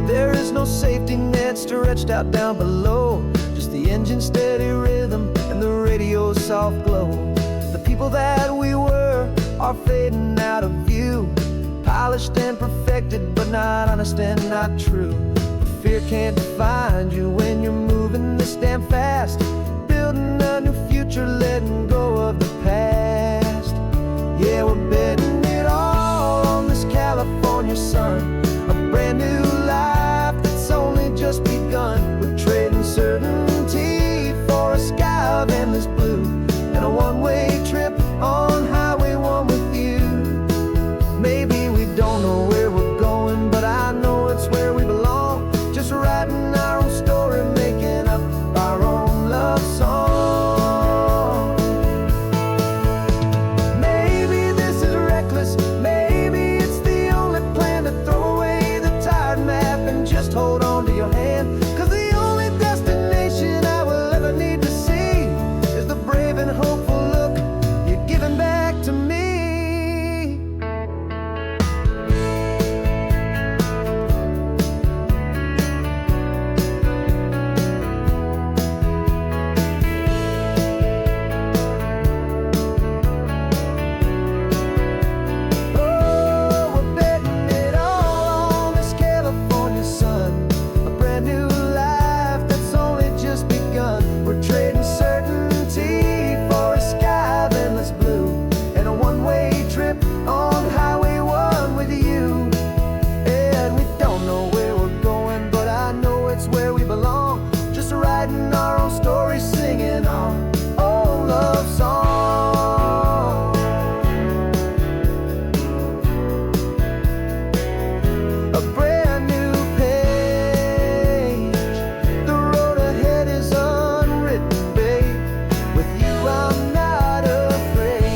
A: There is no safety net stretched out down below, just the engine's steady rhythm and the radio's soft glow. The people that we were are fading out of view, polished and perfected, but not honest and not true. Fear can't define you when you're moving this damn fast, building a new future, letting go of the past. Yeah, we're betting it all on this California sun, a brand new life that's only just begun. We're trading certainty for a sky of endless blue, and a one-way trip on Highway 1 with you. Maybe we don't know where we're going, but I know it's where we belong. Just writing our own story, making up our own love song. Maybe this is reckless, maybe it's the only plan to throw away the tired map and just hold on to your hand. 'Cause the only destination I will ever need to see is the brave and hopeful look you're giving back to me. Oh, we're betting it all on this California sun, a brand new life that's only just begun. We're trading certainty for a sky of endless blue, and a one-way trip on Highway 1 with you. And we don't know where we're going, but I know it's where we belong. Just writing our own story, singing our own love song. A brand new page, the road ahead is unwritten, babe. With you I'm not afraid.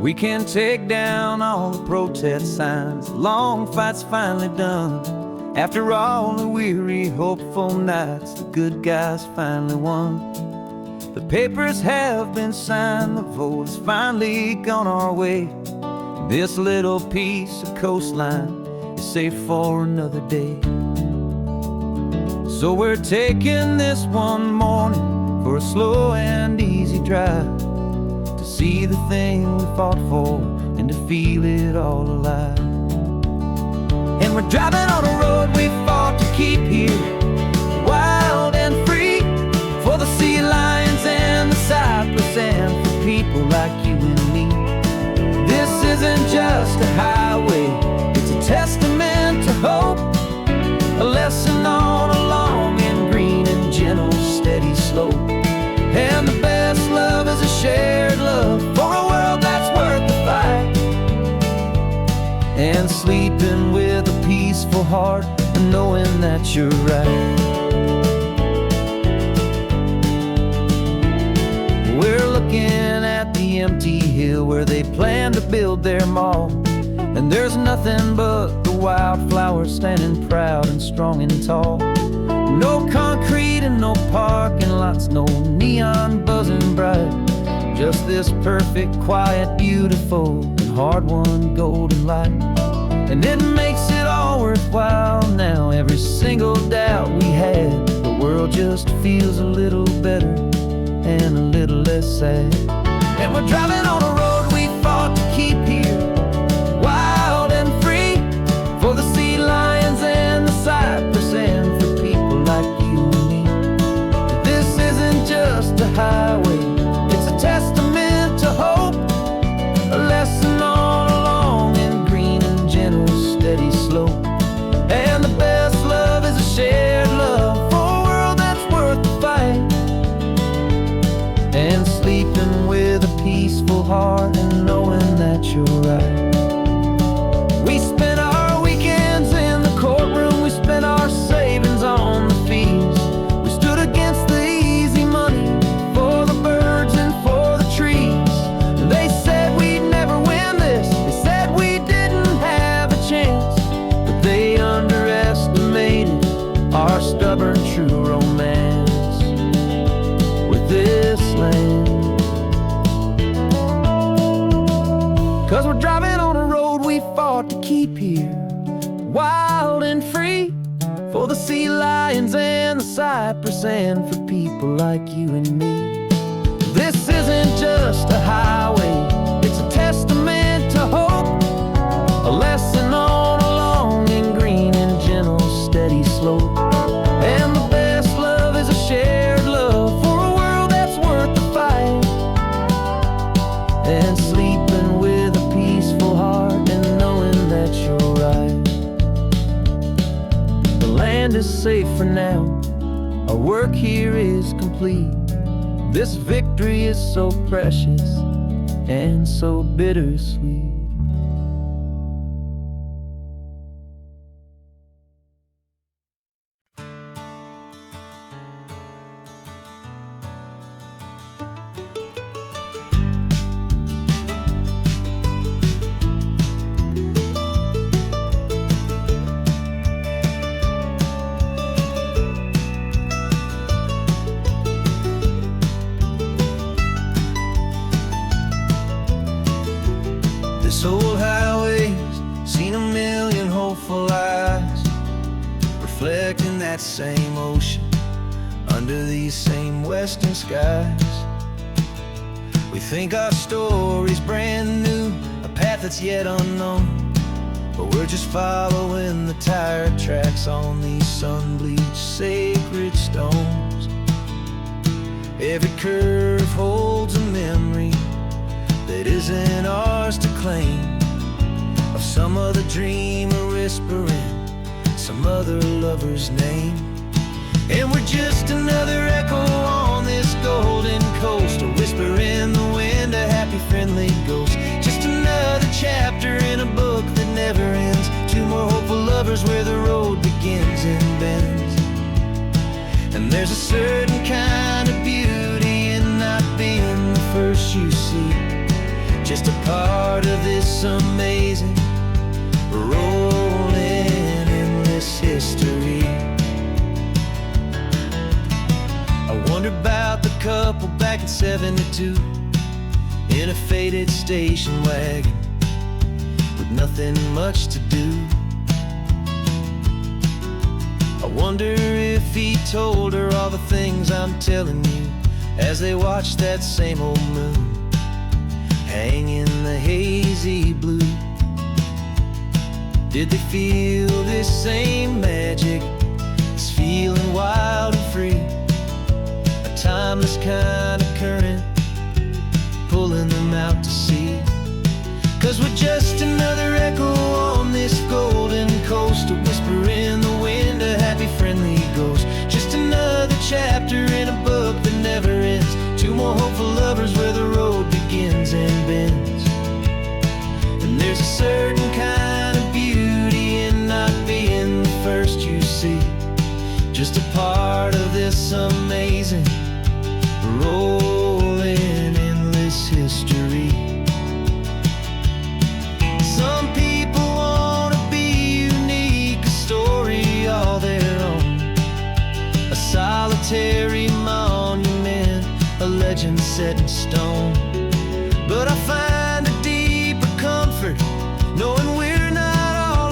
A: We can take down all the protest signs, long fight's finally done. After all the weary, hopeful nights, the good guys finally won. The papers have been signed, the vote has finally gone our way. This little piece of coastline is safe for another day. So we're taking this one morning for a slow and easy drive, to see the thing we fought for and to feel it all alive. And we're driving on a road we fought to keep here, wild and free, for the sea lions and the cypress and for people like you and me. This isn't just a highway, it's a testament to hope, a lesson on a long and green and gentle steady slope. And the best love is a shared love for a world that's worth the fight, and sleeping with a peaceful heart and knowing that you're right. We're looking at the empty hill where they plan to build their mall, and there's nothing but the wildflowers standing proud and strong and tall. No concrete and no parking lots, no neon buzzing bright, just this perfect, quiet, beautiful, and hard-won golden light. and it makes it all worthwhile now. Every single doubt we had, the world just feels a little better and a little less sad. And we're driving on a road we fought to keep here, wild and free, for the sea lions and the cypress, and for people like you and me. This isn't just a highway, it's a testament to hope, a lesson all along in green and gentle, steady slope. And the best love is a shared love for a world that's worth the fight, and sleeping with a peaceful heart and knowing that you're right. We spent our weekends in the courtroom, we spent our savings on the fees. We stood against the easy money for the birds and for the trees. They said we'd never win this, they said we didn't have a chance, but they underestimated our stubborn true romance with this land. 'Cause we're driving on a road we fought to keep here, wild and free, for the sea lions and the cypress, and for people like you and me. This isn't just a highway, it's a testament to hope, a lesson all along in green and gentle, steady slope. And the best love is a shared love for a world that's worth the fight, and sleeping with a peaceful heart and knowing that you're right. The land is safe for now, our work here is complete. This victory is so precious and so bittersweet. This old highway's seen a million hopeful eyes, reflecting that same ocean under these same western skies. We think our story's brand new, a path that's yet unknown, but we're just following the tire tracks on these sun-bleached sacred stones. Every curve holds a memory that isn't ours to claim, of some other dreamer whispering some other lover's name. And we're just another echo on this golden coast, a whisper in the wind, a happy friendly ghost. Just another chapter in a book that never ends, two more hopeful lovers where the road begins and bends. And there's a certain kind of beauty in not being the first you see, just a part of this amazing, rolling, endless history. I wonder about the couple back in '72 in a faded station wagon with nothing much to do. I wonder if he told her all the things I'm telling you as they watched that same old moon hang in the hazy blue. Did they feel this same magic, this feeling wild and free, a timeless kind of current pulling them out to sea? 'Cause we're just another echo on this golden coast, a whisper in the wind, a happy friendly ghost. Just another chapter in a book that never ends, two more hopeful lovers where the road begins and bends. And there's a certain kind of beauty in not being the first you see, just a part of this amazing, rolling, endless history. Some people want to be unique, a story all their own, a solitary monument, a legend set in stone. But I find a deeper comfort knowing we're not all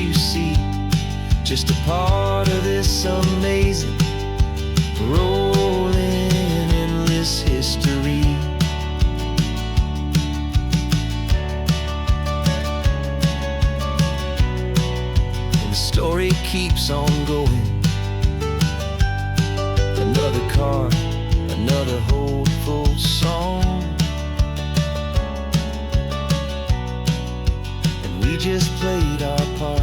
A: you see, just a part of this amazing, rolling, endless history. And the story keeps on going. Another card, another hopeful song, and we just played our part,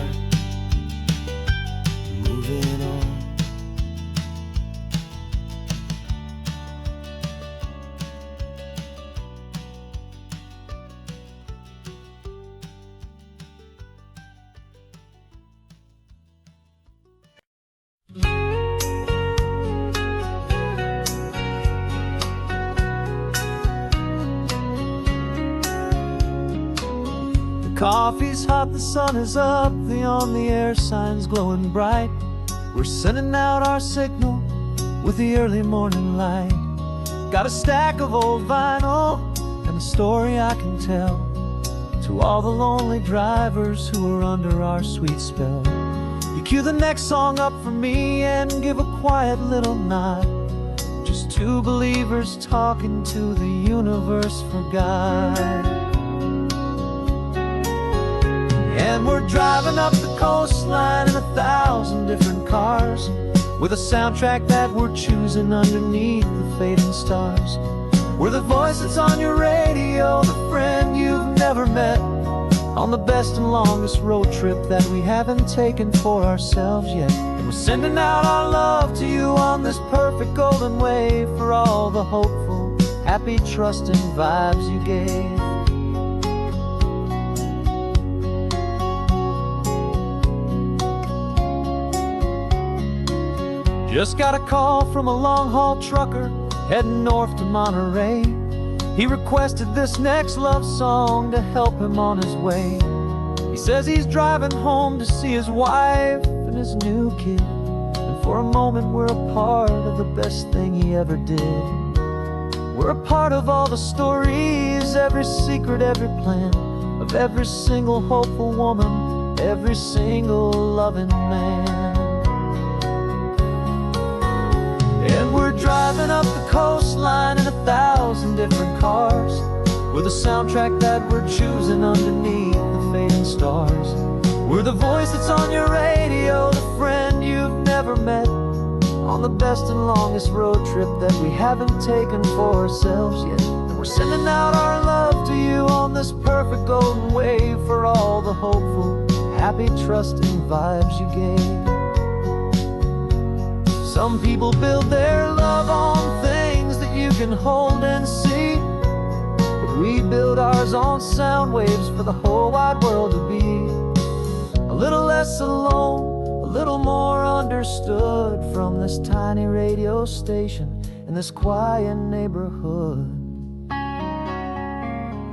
A: moving on.
B: Coffee's hot, the sun is up, the on-the-air sign's glowing bright. We're sending out our signal with the early morning light. Got a stack of old vinyl and a story I can tell to all the lonely drivers who are under our sweet spell. You cue the next song up for me and give a quiet little nod. Just two believers talking to the universe for God. And we're driving up the coastline in 1,000 different cars, with a soundtrack that we're choosing underneath the fading stars. We're the voice that's on your radio, the friend you've never met, on the best and longest road trip that we haven't taken for ourselves yet. And we're sending out our love to you on this perfect golden wave, for all the hopeful, happy, trusting vibes you gave. Just got a call from a long-haul trucker heading north to Monterey. He requested this next love song to help him on his way. He says he's driving home to see his wife and his new kid, and for a moment we're a part of the best thing he ever did. We're a part of all the stories, every secret, every plan, of every single hopeful woman, every single loving man. And we're driving up the coastline in 1,000 different cars, with a soundtrack that we're choosing underneath the fading stars. We're the voice that's on your radio, the friend you've never met, on the best and longest road trip that we haven't taken for ourselves yet. And we're sending out our love to you on this perfect golden wave, for all the hopeful, happy, trusting vibes you gave. Some people build their love on things that you can hold and see, but we build ours on sound waves for the whole wide world to be a little less alone, a little more understood, from this tiny radio station in this quiet neighborhood.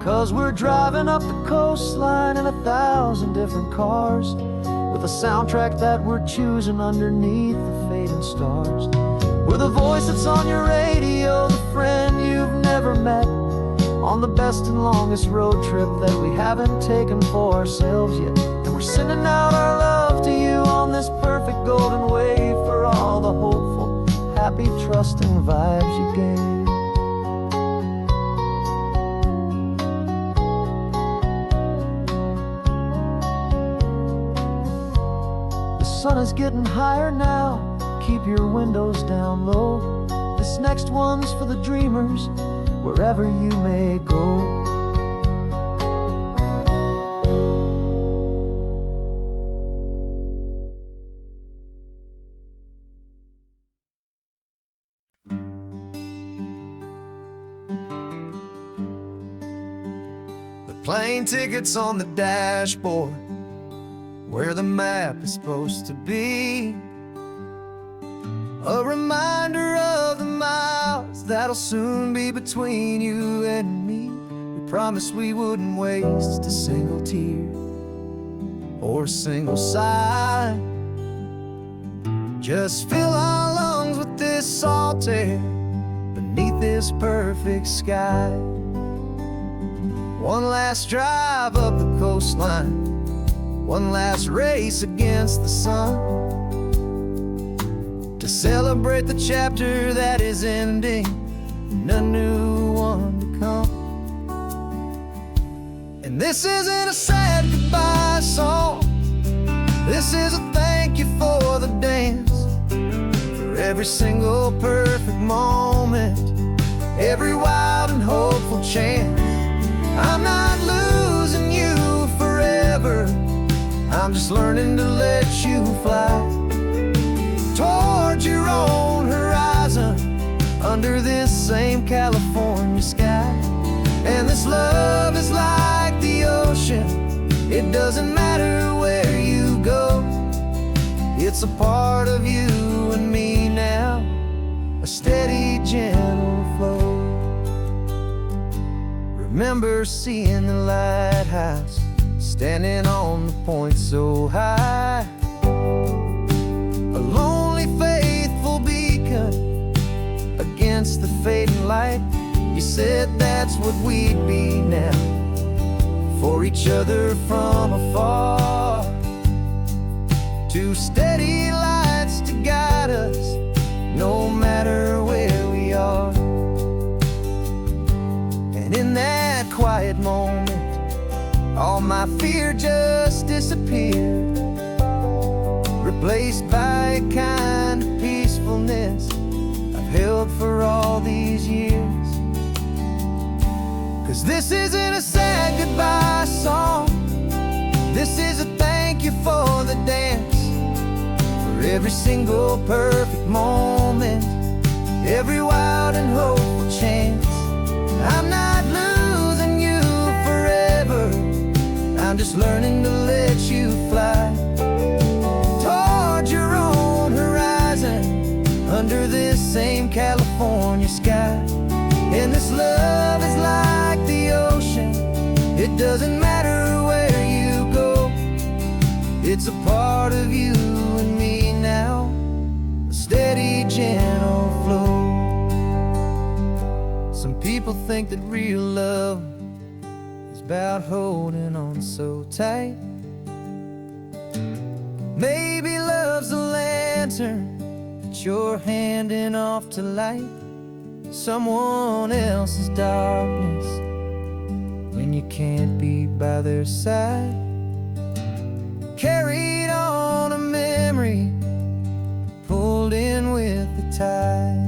B: 'Cause we're driving up the coastline in 1,000 different cars, with a soundtrack that we're choosing underneath the fading stars. We're the voice that's on your radio, the friend you've never met, on the best and longest road trip that we haven't taken for ourselves yet. And we're sending out our love to you on this perfect golden wave, for all the hopeful, happy, trusting vibes you gave. The sun is getting higher now, keep your windows down low. This next one's for the dreamers, wherever you may go.
A: The plane tickets on the dashboard, where the map is supposed to be, a reminder of the miles that'll soon be between you and me. We promised we wouldn't waste a single tear or a single sigh. Just fill our lungs with this salt air beneath this perfect sky. One last drive up the coastline, one last race against the sun, to celebrate the chapter that is ending and a new one to come. And this isn't a sad goodbye song, this is a thank you for the dance, for every single perfect moment, every wild and hopeful chance. I'm not losing you forever, I'm just learning to let you fly towards your own horizon, under this same California sky. And this love is like the ocean, it doesn't matter where you go, it's a part of you and me now, a steady, gentle flow. Remember seeing the lighthouse, standing on the point so high, a lonely, faithful beacon against the fading light. You said that's what we'd be now, for each other from afar. Two steady lights to guide us, no matter where we are. And in that quiet moment, all my fear just disappeared, replaced by a kind of peacefulness I've held for all these years. 'Cause this isn't a sad goodbye song, this is a thank you for the dance, for every single perfect moment, every wild and hopeful chance. I'm not losing you forever, I'm just learning to let you fly towards your own horizon, under this same California sky. And this love is like the ocean, it doesn't matter where you go, it's a part of you and me now, a steady, gentle flow. Some people think that real love is about holding on so tight. Maybe love's a lantern that you're handing off to light someone else's darkness when you can't be by their side. Carried on a memory, pulled in with the tide.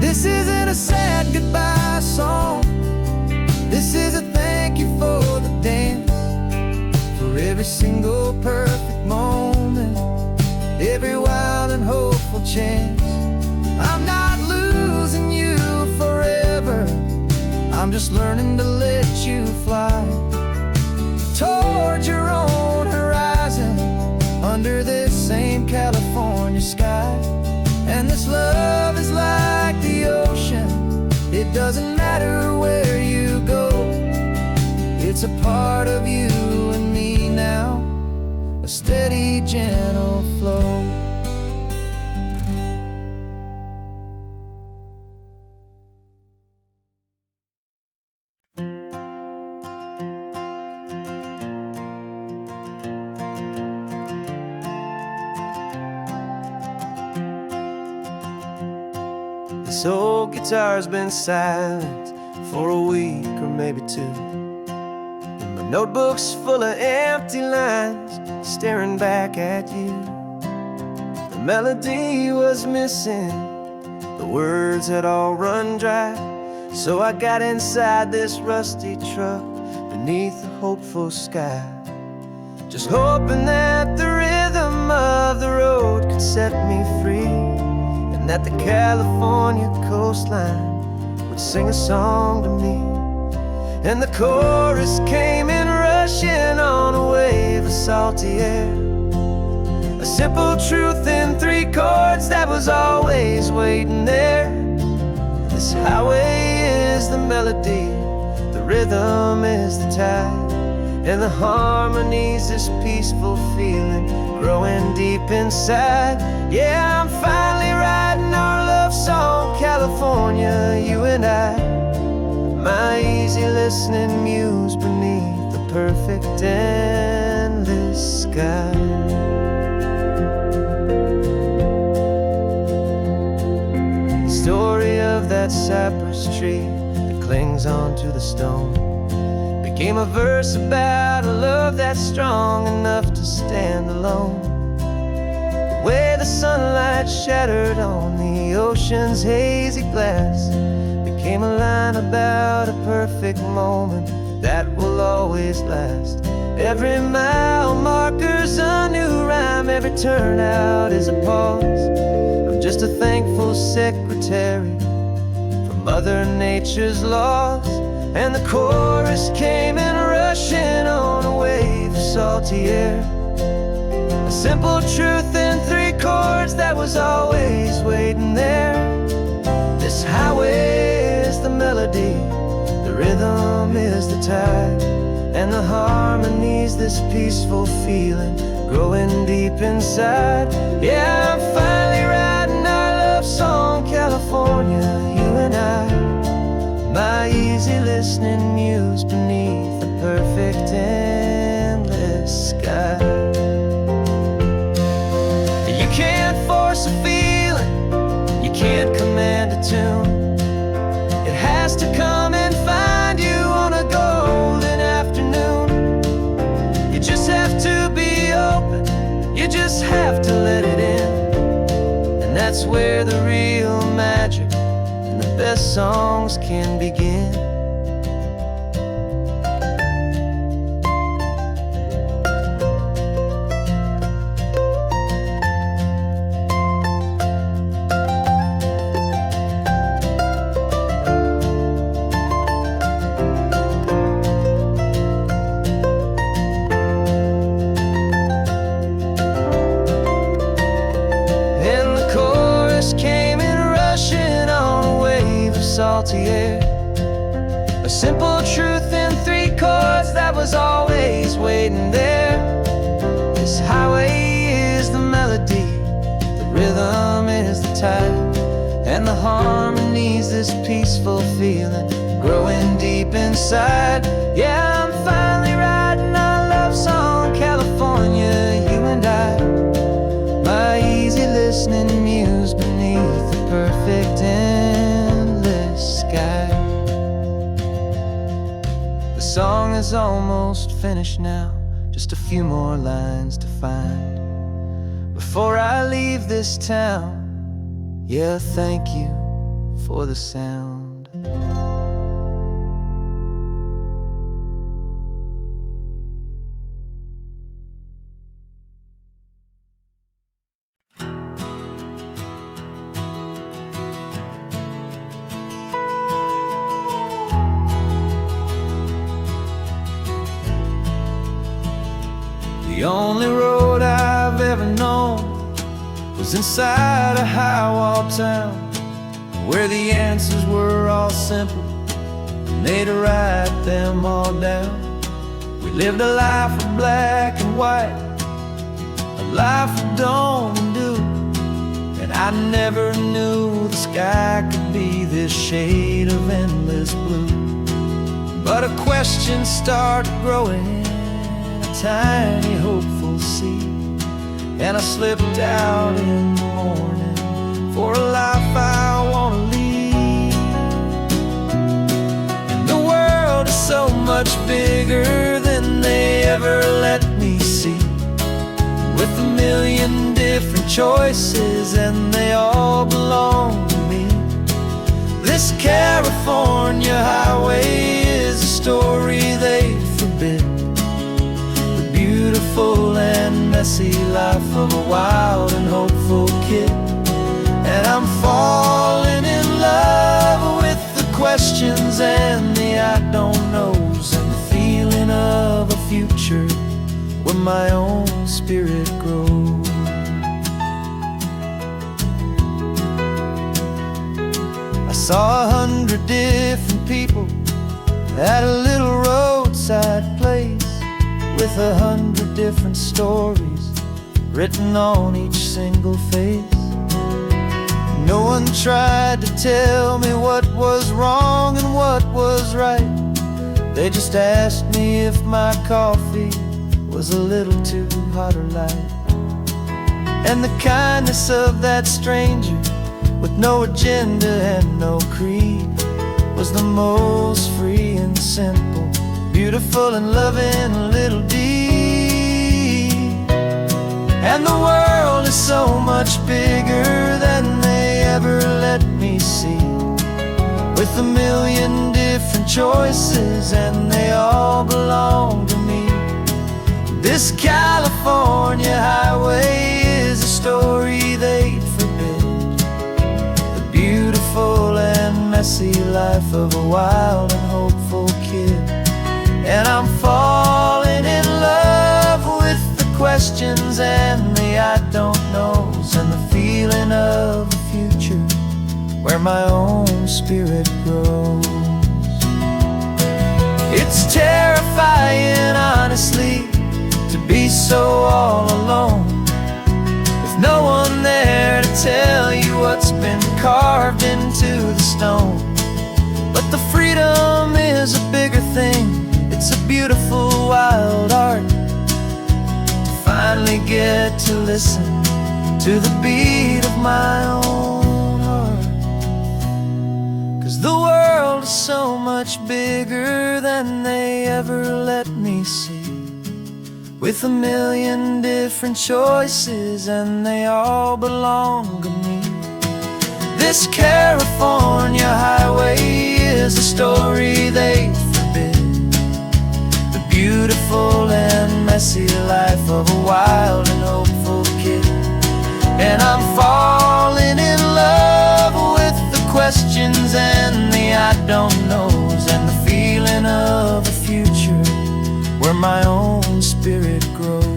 A: This isn't a sad goodbye song, this is a thank you for the dance, for every single perfect moment, every wild and hopeful chance. I'm not losing you forever, I'm just learning to let you fly towards your own horizon, under this same California sky. And this love is like the ocean, it doesn't matter where you go, it's a part of you and me now, a steady, gentle flow. This old guitar's been silent for a week or maybe two, and my notebook's full of empty lines staring back at you. The melody was missing, the words had all run dry, so I got inside this rusty truck beneath a hopeful sky, just hoping that the rhythm of the road could set me free, that the California coastline would sing a song to me. And the chorus came in rushing on a wave of salty air, a simple truth in 3 chords that was always waiting there. This highway is the melody, the rhythm is the tide, and the harmonies, this peaceful feeling growing deep inside. Yeah, I'm finally writing our love song, California, you and I. My easy listening muse beneath the perfect endless sky. The story of that cypress tree that clings onto the stone became a verse about a love that's strong enough to stand alone. The way the sunlight shattered on the ocean's hazy glass became a line about a perfect moment that will always last. Every mile marker's a new rhyme, every turnout is a pause. I'm just a thankful secretary for Mother Nature's laws. And the chorus came in rushing on a wave of salty air. A simple truth in 3 chords that was always waiting there. This highway is the melody, the rhythm is the tide, and the harmonies, this peaceful feeling growing deep inside. Yeah, I'm finally writing our love song, California, you and I. My easy listening muse beneath the perfect endless sky. You can't force a feeling, you can't command a tune. It has to come and find you on a golden afternoon. You just have to be open, you just have to let it in. And that's where the real magic, the best songs can begin. And the chorus came in rushing on a wave of salty air. A simple truth in 3 chords that was always waiting there. This highway is the melody, the rhythm is the tide, and the harmonies, this peaceful feeling growing deep inside. Yeah, I'm finally writing our love song, California, you and I. My easy listening muse beneath the perfect endless sky. The song is almost finished now, just a few more lines to find before I leave this town. Yeah, thank you for the sound. The only road I've ever known was inside a high-wall town, where the answers were all simple and they'd write them all down. We lived a life of black and white, a life of dawn and dew, and I never knew the sky could be this shade of endless blue. But a question started growing, a tiny hopeful seed, and I slipped out in the morning for a life I want to lead. And the world is so much bigger than they ever let me see, with a million different choices and they all belong to me. This California highway is a story they forbid, the beautiful and messy life of a wild and hopeful kid. And I'm falling in love with the questions and the I don't knows, and the feeling of a future where my own spirit grows. I saw 100 different people at a little roadside place,
B: with 100 different stories written on each single face. No one tried to tell me what was wrong and what was right. They just asked me if my coffee was a little too hot or light. And the kindness of that stranger, with no agenda and no creed, was the most free and simple, beautiful and loving little deed. And the world is so much bigger than they ever let me see, with a million different choices and they all belong to me. This California highway is a story they'd forbid, the beautiful and messy life of a wild and hopeful kid. And I'm falling in love with the questions and the I don't knows, and the feeling of a future where my own spirit grows. It's terrifying, honestly, to be so all alone, with no one there to tell you what's been carved into the stone. But the freedom is a bigger thing. It's a beautiful wild art to finally get to listen to the beat of my own heart. 'Cause the world is so much bigger than they ever let me see, with a million different choices and they all belong to me. This California highway is a story they forbid, the beautiful and messy life of a wild and hopeful kid. And I'm falling in love with the questions and the I don't knows, and the feeling of a future where my own spirit grows.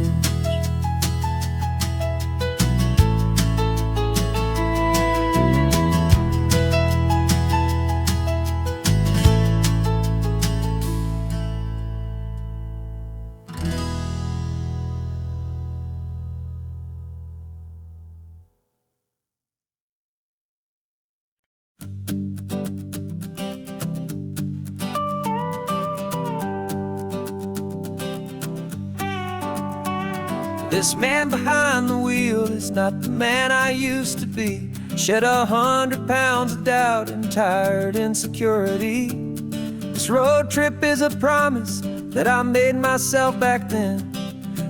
B: This man behind the wheel is not the man I used to be. Shed 100 pounds of doubt and tired insecurity. This road trip is a promise that I made myself back then,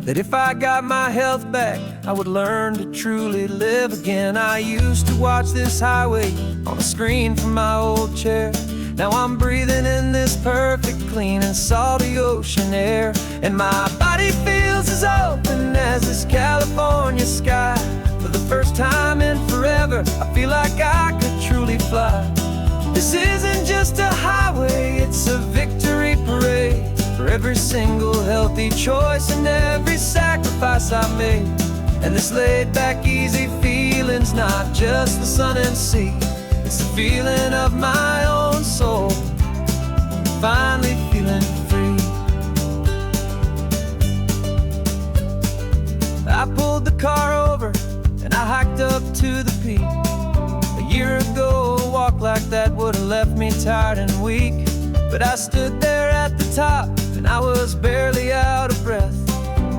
B: that if I got my health back, I would learn to truly live again. I used to watch this highway on a screen from my old chair. Now I'm breathing in this perfect, clean and salty ocean air, and my body feels as open as this California sky. For the first time in forever, I feel like I could truly fly. This isn't just a highway, it's a victory parade for every single healthy choice and every sacrifice I made. And this laid back, easy feeling's not just the sun and sea, it's the feeling of my own soul, finally feeling free. I pulled the car over and I hiked up to the peak. A year ago, a walk like that would have left me tired and weak. But I stood there at the top and I was barely out of breath,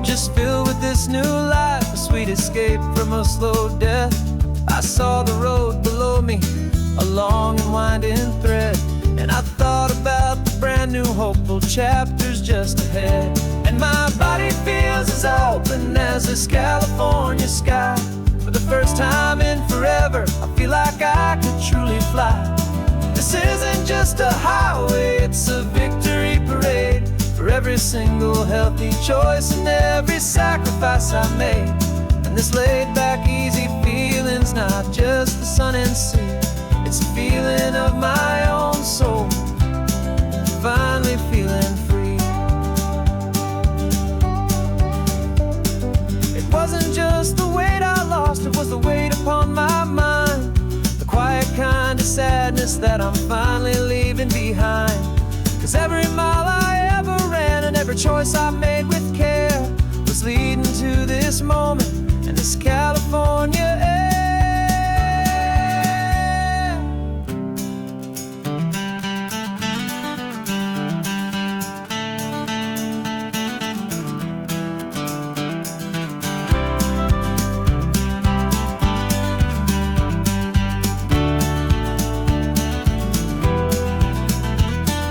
B: just filled with this new life, a sweet escape from a slow death. I saw the road below me, a long and winding thread, and I thought about the brand new hopeful chapters just ahead. And my body feels as open as this California sky. For the first time in forever, I feel like I could truly fly. This isn't just a highway, it's a victory parade for every single healthy choice and every sacrifice I made. And this laid back, easy feeling's not just the sun and sea, it's a feeling of my own soul, finally feeling free. It wasn't just the weight I lost, it was the weight upon my mind, the quiet kind of sadness that I'm finally leaving behind. 'Cause every mile I ever ran and every
A: Every choice I made with care was leading to this moment and this California air.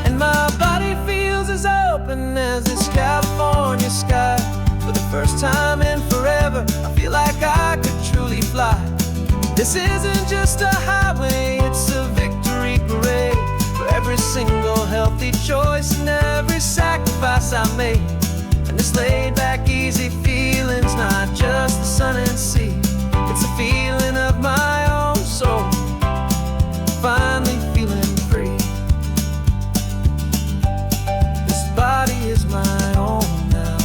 A: And my body feels as open as this California sky. For the first time in forever, I feel like I could truly fly. This isn't just a highway, it's a victory parade for every single healthy choice and every sacrifice I made. And this laid back, easy feeling's not just the sun and sea, it's a feeling of my own soul, finally feeling free. This body is my own now.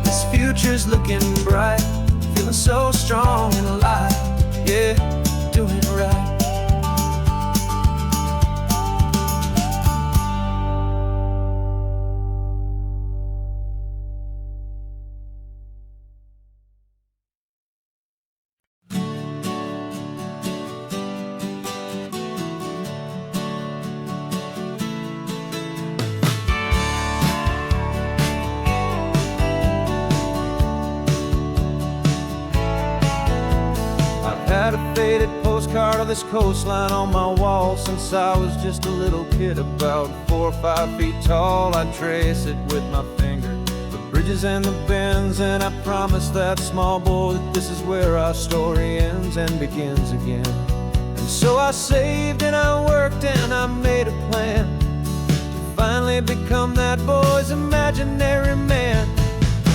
A: This future's looking bright, feeling so strong and alive. Yeah, doing it right.
B: Had a faded postcard of this coastline on my wall since I was just a little kid, about 4 or 5 feet tall. I trace it with my finger, the bridges and the bends, and I promised that small boy that this is where our story ends and begins again. And so I saved and I worked and I made a plan to finally become that boy's imaginary man.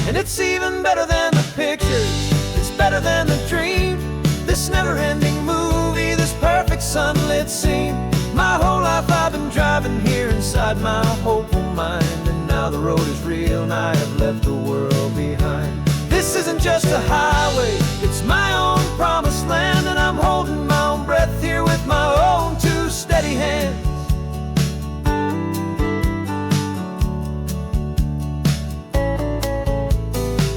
B: And it's even better than the pictures, it's better than the dream, this never-ending movie, this perfect sunlit scene. My whole life I've been driving here inside my hopeful mind, and now the road is real and I have left the world behind. This isn't just a highway, it's my own promised land, and I'm holding my own breath here with my own two steady hands.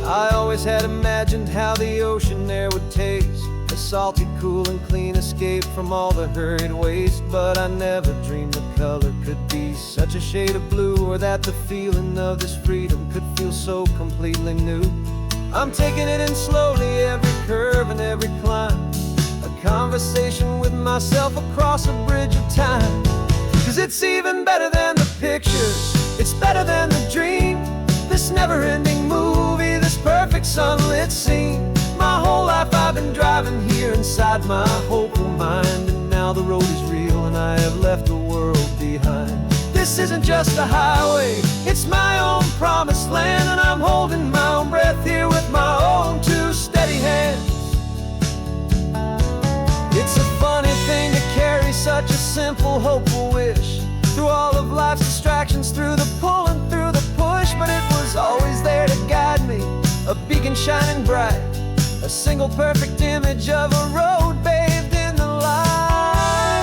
B: I always had imagined how the ocean there would taste, a salty, cool and clean escape from all the hurried waste. But I never dreamed the color could be such a shade of blue, or that the feeling of this freedom could feel so completely new. I'm taking it in slowly, every curve and every climb, a conversation with myself across a bridge of time. 'Cause it's even better than the pictures, it's better than the dream, this never-ending movie, this perfect sunlit scene. My whole life I've been driving here inside my hopeful mind, and now the road is real and I have left the world behind. This isn't just a highway, it's my own promised land, and I'm holding my own breath here with my own two steady hands. It's a funny thing to carry such a simple, hopeful wish through all of life's distractions, through the pull and through the push, but it was always there to guide me, a beacon shining bright, a single perfect image of a road bathed in the light.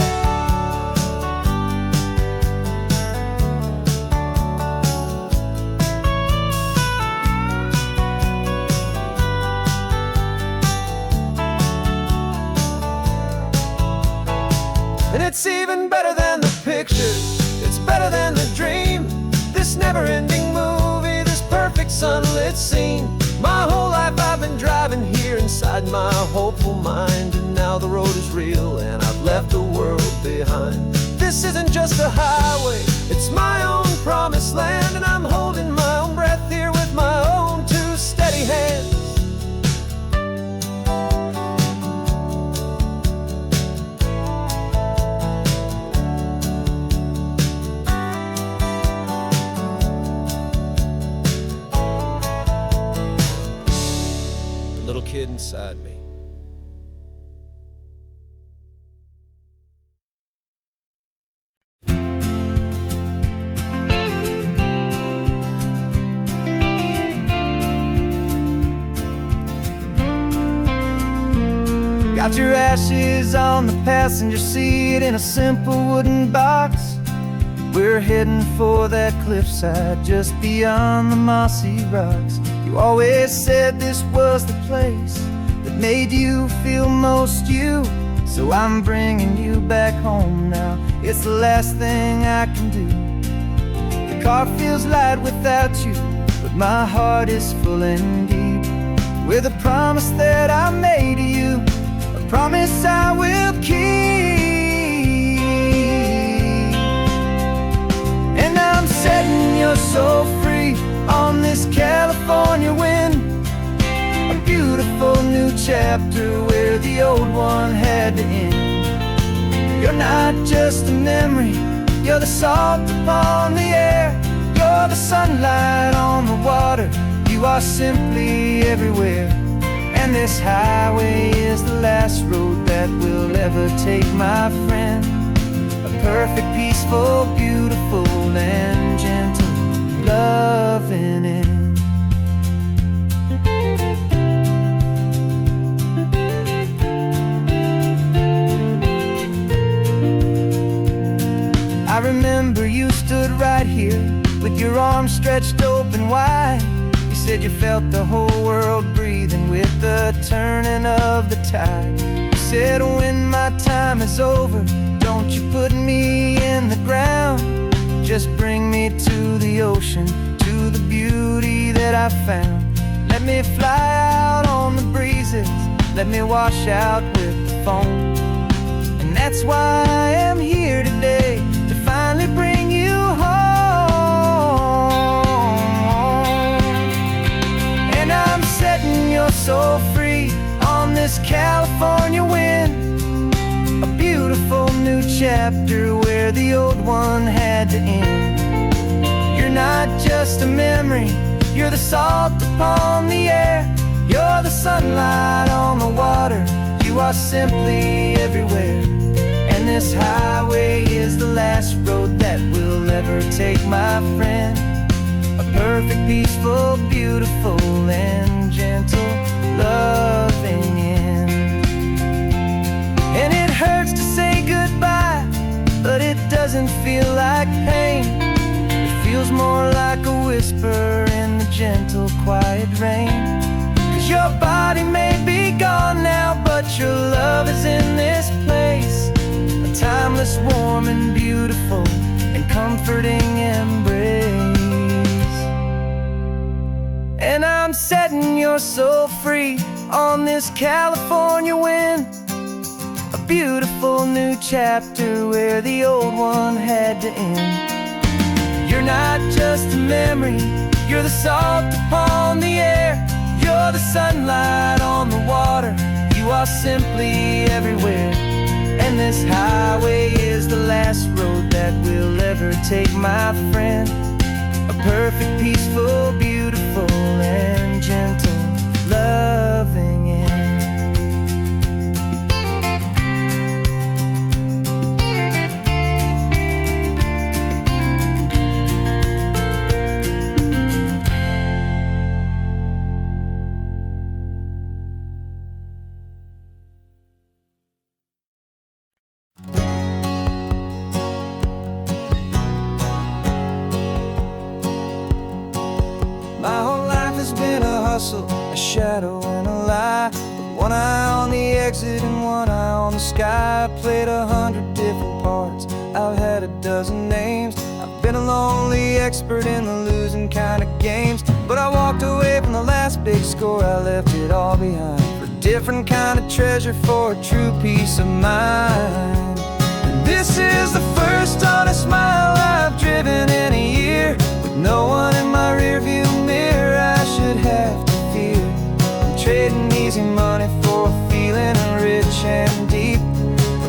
B: And it's even better than the pictures, it's better than the dream, this never-ending movie, this perfect sunlit scene. My whole life I've been driving here inside my hopeful mind, and now the road is real and I've left the world behind. This isn't just a highway, it's my own promised land, and I'm holding my own breath here with my own two steady hands. Little kid inside me.
A: Got your ashes on the passenger seat in a simple wooden box. We're heading for that cliffside just beyond the mossy rocks. You always said this was the place that made you feel most you. So I'm bringing you back home now. It's the last thing I can do. The car feels light without you, but my heart is full and deep with a promise that I made to you, a promise I will keep. And I'm setting your soul free on this California wind, a beautiful new chapter where the old one had to end. You're not just a memory, you're the salt upon the air, you're the sunlight on the water, you are simply everywhere. And this highway is the last road that we'll ever take, my friend. A perfect, peaceful, beautiful, and gentle loving end. I remember you stood right here with your arms stretched open wide. You said you felt the whole world breathing with the turning of the tide. You said when my time is over, don't you put me in the ground, just bring me to the ocean, to the beauty that I found. Let me fly out on the breezes, let me wash out with the foam. And that's why I am here today, to finally bring you home. And I'm setting your soul free on this California wind, a beautiful new chapter where the old one had to end. You're not just a memory, you're the salt upon the air, you're the sunlight on the water, you are simply everywhere. And this highway is the last road that we'll ever take, my friend. A perfect, peaceful, beautiful, and gentle loving end. And it hurts to say goodbye, but it doesn't feel like pain. It feels more like a whisper in the gentle, quiet rain. 'Cause your body may be gone now, but your love is in this place, a timeless, warm, and beautiful, and comforting embrace. And I'm setting your soul free on this California wind, a beautiful new chapter where the old one had to end. You're not just a memory, you're the salt upon the air, you're the sunlight on the water, you are simply everywhere. And this highway is the last road that we'll ever take, my friend. A perfect, peaceful, beautiful, and gentle loving end. My whole life has been a hustle, a shadow and a lie, with one eye on the exit and one eye on the sky. I played 100 different parts, I've had a dozen names, I've been a lonely expert in the losing kind of games. But I walked away from the last big score, I left it all behind, for a different kind of treasure, for a true peace of mind. And this is the first honest mile I've driven in a year, with no one in my rearview mirror I should have to fear. I'm trading easy money for a feeling rich and deep,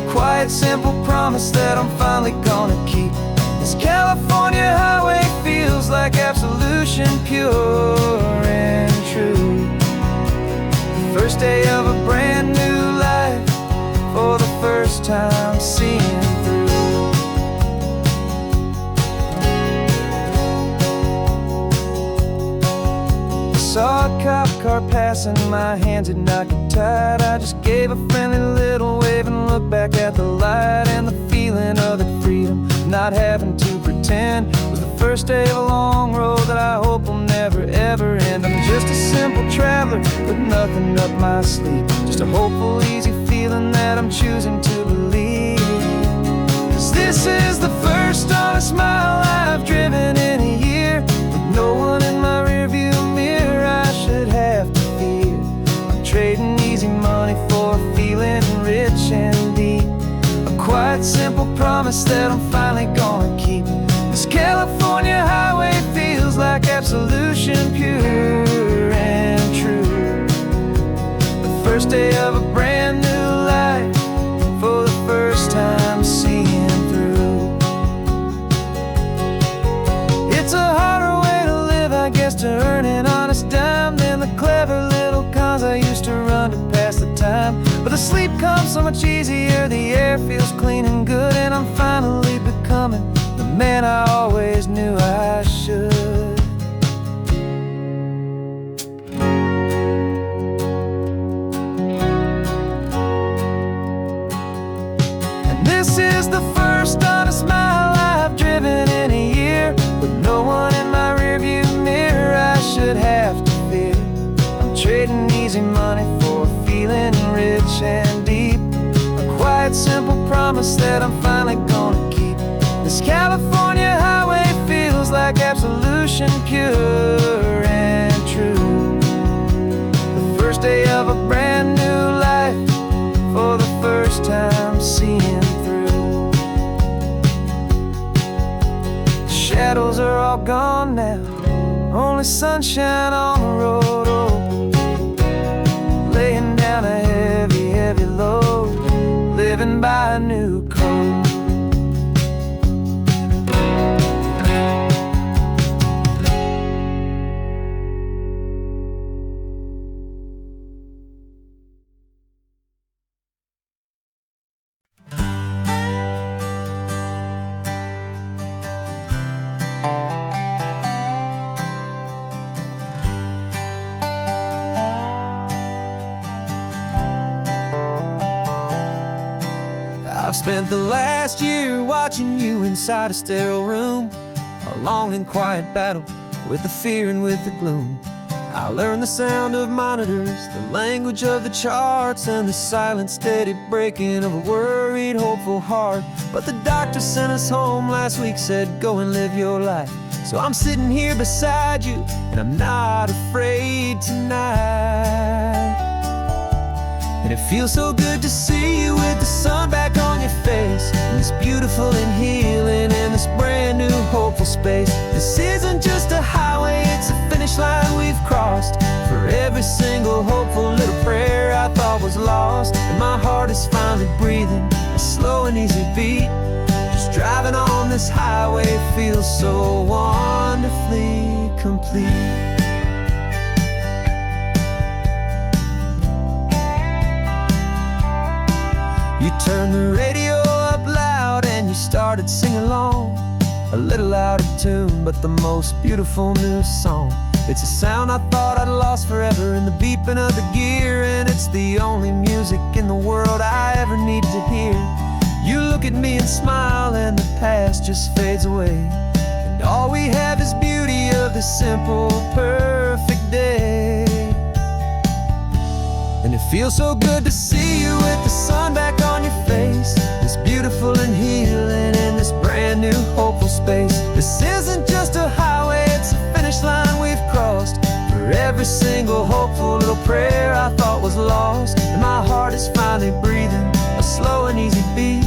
A: a quiet, simple promise that I'm finally gonna keep. This California highway feels like absolution, pure and true. The first day of a brand new life, for the first time seeing through. Saw a cop car passing, my hands had not get tied. I just gave a friendly little wave and looked back at the light, and the feeling of the freedom, not having to pretend, was the first day of a long road that I hope will never ever end. I'm just a simple traveler with nothing up my sleeve, just a hopeful, easy feeling that I'm choosing to believe. 'Cause this is the first honest mile I've driven in a year, with no one in my rearview mirror I should have to fear. I'm trading easy money for a feeling rich and deep, a quiet, simple promise that I'm finally gonna keep. This California highway feels like absolution, pure and true. The first day of a brand new life, for the first time seeing through. It's a harder way to live, I guess, to earn an honest dime than the clever little cons I used to run to pass the time. But the sleep comes so much easier, the air feels clean and good, and I'm finally becoming the man I always knew I should. And this is the first honest mile I've driven in a year, with no one in my rearview mirror I should have to fear. I'm trading easy money for a feeling rich and deep, a quiet, simple promise that I'm finally gonna keep. This California highway feels like absolution, pure and true. The first day of a brand new life, for the first time seeing through. The shadows are all gone now, only sunshine on the road. Oh, laying down a heavy, heavy load, living by a new code. I've spent the last year watching you inside a sterile room, a long and quiet battle with the fear and with the gloom. I learned the sound of monitors, the language of the charts, and the silent, steady breaking of a worried, hopeful heart. But the doctor sent us home last week, said go and live your life. So I'm sitting here beside you, and I'm not afraid tonight. And it feels so good to see you with the sun back on your face, and this beautiful and healing in this brand new hopeful space. This isn't just a highway, it's a finish line we've crossed. For every single hopeful little prayer I thought was lost, and my heart is finally breathing a slow and easy beat. Just driving on this highway feels so wonderfully complete. You turned the radio up loud and you started singing along, a little out of tune, but the most beautiful new song. It's a sound I thought I'd lost forever in the beeping of the gear, and it's the only music in the world I ever need to hear. You look at me and smile, and the past just fades away, and all we have is beauty of this simple, perfect day. And it feels so good to see you with the sun back on your face, this beautiful and healing in this brand new hopeful space. This isn't just a highway, it's a finish line we've crossed. For every single hopeful little prayer I thought was lost, and my heart is finally breathing a slow and easy beat.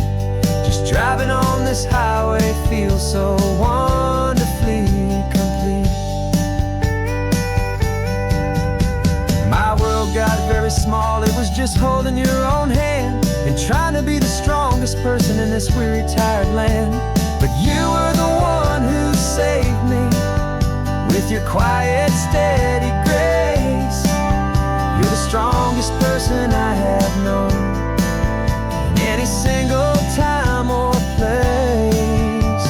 A: Just driving on this highway feels so wonderfully complete. My world got very small, it was just holding your own hand and trying to be the strongest person in this weary, tired land. But you were the one who saved me with your quiet, steady grace. You're the strongest person I have known in any single time or place.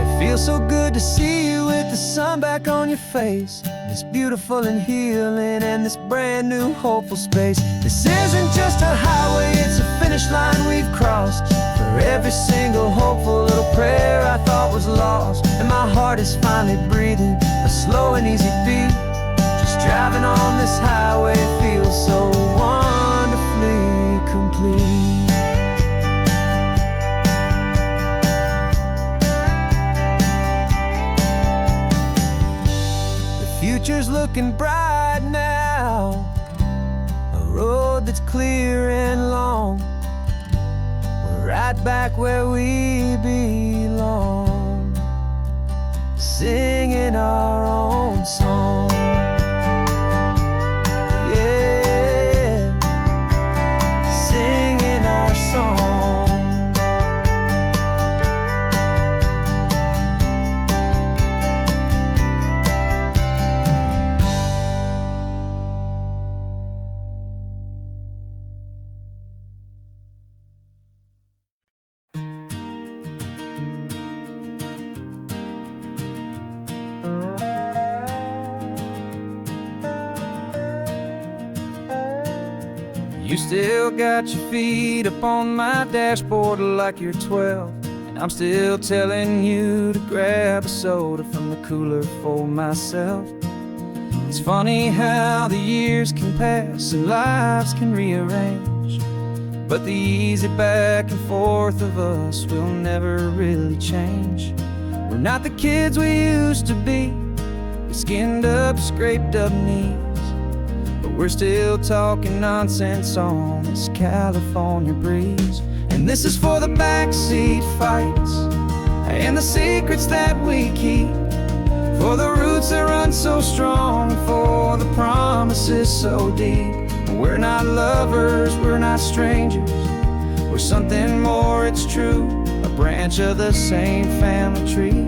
A: It feels so good to see you with the sun back on your face, this is beautiful and healing, and this brand new hopeful space. This isn't just a highway, it's a finish line we've crossed. For every single hopeful little prayer I thought was lost, and my heart is finally breathing a slow and easy beat. Just driving on this highway feels so wonderfully complete. Future's looking bright now, a road that's clear and long. We're right back where we belong, singing our own song. Yeah, singing our song. You still got your feet up on my dashboard like you're 12, and I'm still telling you to grab a soda from the cooler for myself. It's funny how the years can pass and lives can rearrange, but the easy back and forth of us will never really change. We're not the kids we used to be, with skinned up, scraped up knees, but we're still talking nonsense on this California breeze. And this is for the backseat fights and the secrets that we keep, for the roots that run so strong, for the promises so deep. We're not lovers, we're not strangers, we're something more, it's true. A branch of the same family tree,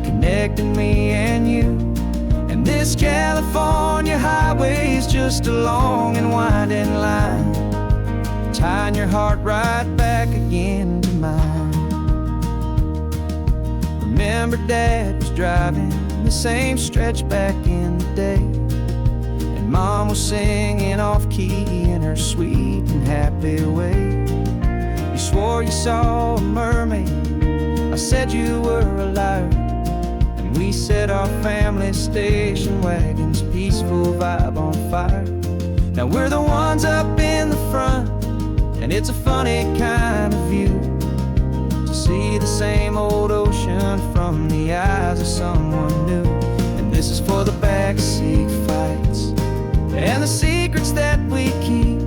A: connecting me and you. And this California highway is just a long and winding line, tying your heart right back again to mine. Remember Dad was driving the same stretch back in the day, and Mom was singing off-key in her sweet and happy way. You swore you saw a mermaid, I said you were a liar, and we set our family station wagon's peaceful vibe on fire. Now we're the ones up in the front, and it's a funny kind of view to see the same old ocean from the eyes of someone new. And this is for the backseat fights and the secrets that we keep,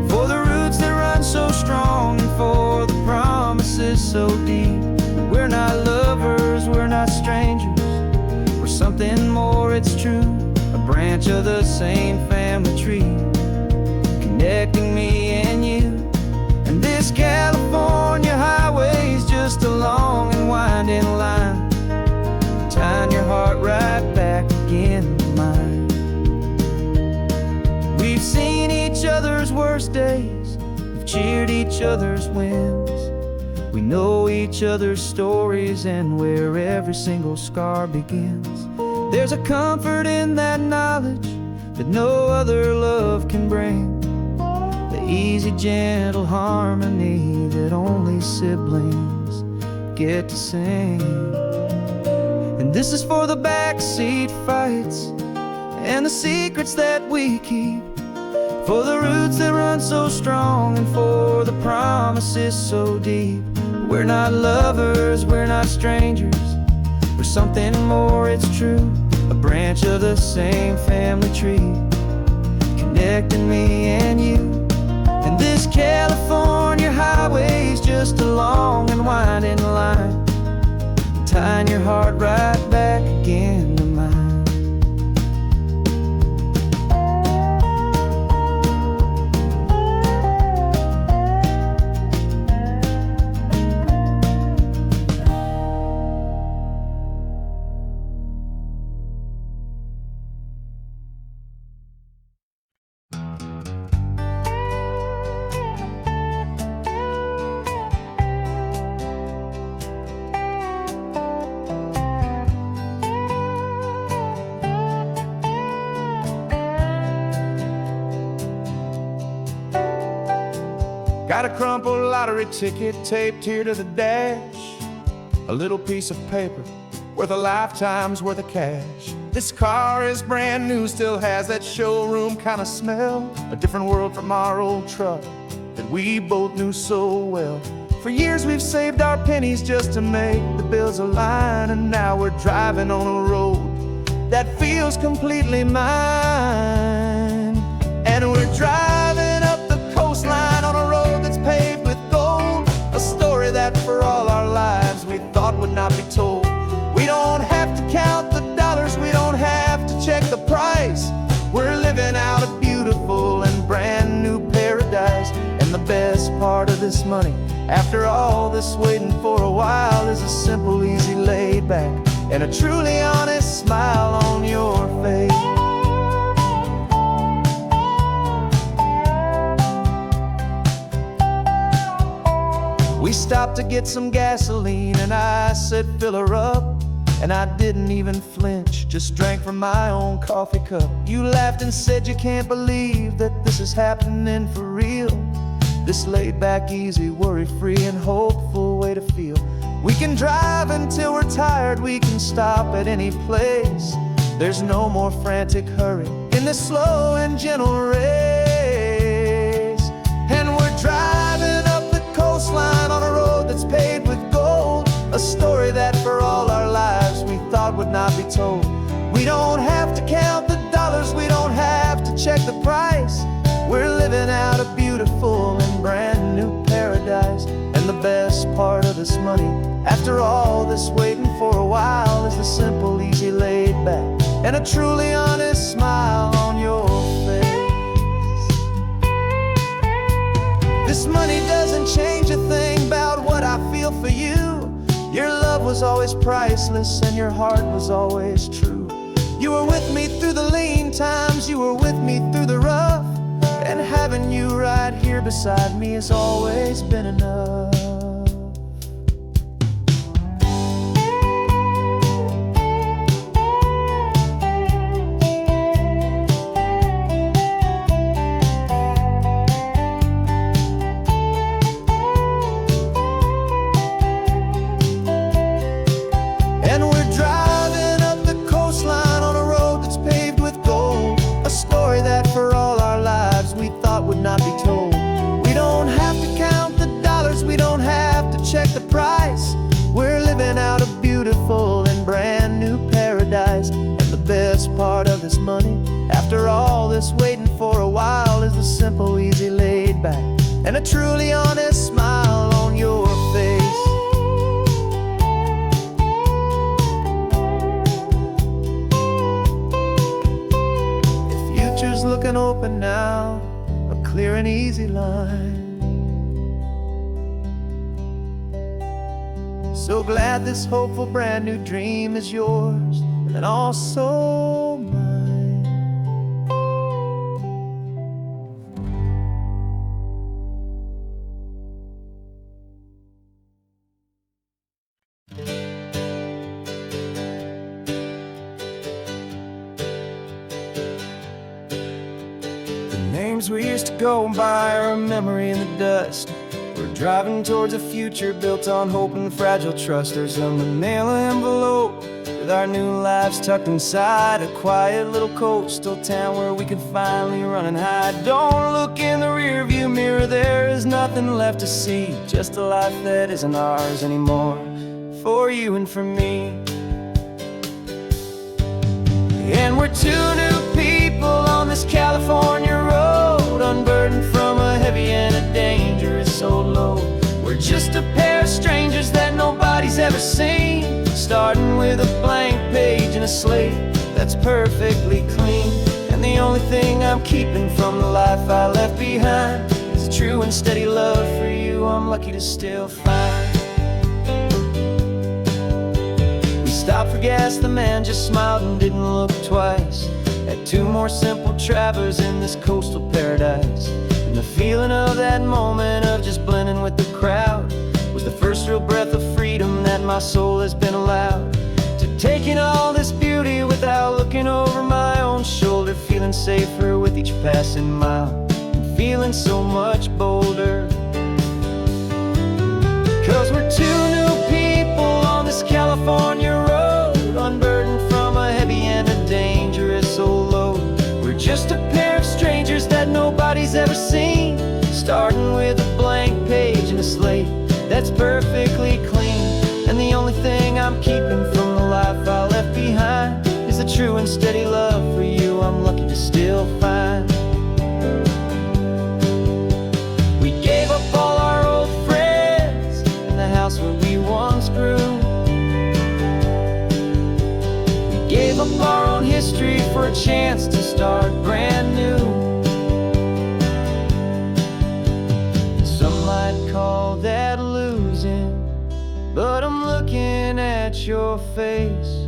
A: for the roots that run so strong, and for the promises so deep. We're not lovers, we're not strangers, we're something more, it's true. A branch of the same family tree, connecting me and you. And this California highway is just a long and winding line, tying your heart right back again to mine. We've seen each other's worst days, we've cheered each other's wins, we know each other's stories and where every single scar begins. There's a comfort in that knowledge that no other love can bring, the easy, gentle harmony that only siblings get to sing. And this is for the backseat fights and the secrets that we keep, for the roots that run so strong, and for the promises so deep. We're not lovers, we're not strangers, we're something more, it's true. A branch of the same family tree, connecting me and you. And this California highway is just a long and winding line, tying your heart right back again to mine. Got a crumpled lottery ticket taped here to the dash, a little piece of paper worth a lifetime's worth of cash. This car is brand new, still has that showroom kind of smell, a different world from our old truck that we both knew so well. For years we've saved our pennies just to make the bills align, and now we're driving on a road that feels completely mine. And we're driving up the coastline on a road that's paved with gold, a story that for all our lives we thought would not be told. We don't have to count the dollars, we don't have to check the price. We're living out a beautiful and brand new paradise. And the best part of this money, after all this waiting for a while, is a simple, easy, laid back, and a truly honest smile on your face. We stopped to get some gasoline and I said fill her up, and I didn't even flinch, just drank from my own coffee cup. You laughed and said you can't believe that this is happening for real. This laid back, easy, worry-free and hopeful way to feel. We can drive until we're tired, we can stop at any place. There's no more frantic hurry in this slow and gentle race. And we're driving up the coastline on a road that's paved with gold, a story that for all our lives we thought would not be told. We don't have to count the dollars, we don't have to check the price. We're living out a beautiful and brand new paradise. And the best part of this money, after all this waiting for a while, is the simple, easy, laid back, and a truly honest smile on your face. This money doesn't change a thing about what I feel for you. Your love was always priceless and your heart was always true. You were with me through the lean times, you were with me through the rough, and having you right here beside me has always been enough. And we're driving up the coastline on a road that's paved with gold, a story that for all our lives we thought would not be told. We don't have to count the dollars, we don't have to check the price. We're living out a beautiful and brand new paradise. And the best part of this money, after all this waiting for a while, is the simple, easy, laid back, and a truly honest smile on your face. The future's looking open now, a clear and easy line. So glad this hopeful brand new dream is yours and also mine. The names we used to go by are a memory in the dust. We're driving towards a future built on hope and fragile trust. There's a manila envelope with our new lives tucked inside, a quiet little coastal town where we can finally run and hide. Don't look in the rearview mirror, there is nothing left to see, just a life that isn't ours anymore, for you and for me. And we're two new people on this California road, unburdened from a heavy and a dangerous soul load. We're just a pair of strangers that nobody's ever seen, starting with a blank page and a slate that's perfectly clean. And the only thing I'm keeping from the life I left behind is a true and steady love for you I'm lucky to still find. We stopped for gas, the man just smiled and didn't look twice. Had two more simple travelers in this coastal paradise. And the feeling of that moment of just blending with the crowd was the first real breath of freedom that my soul has been allowed to take in all this beauty without looking over my own shoulder, feeling safer with each passing mile and feeling so much bolder. strangers that nobody's ever seen. Starting with a blank page and a slate that's perfectly clean. And the only thing I'm keeping from the life I left behind is the true and steady love for you I'm lucky to still find. We gave up all our old friends in the house where we once grew. We gave up our own history for a chance to start brand new. Some might call that losing, but I'm looking at your face,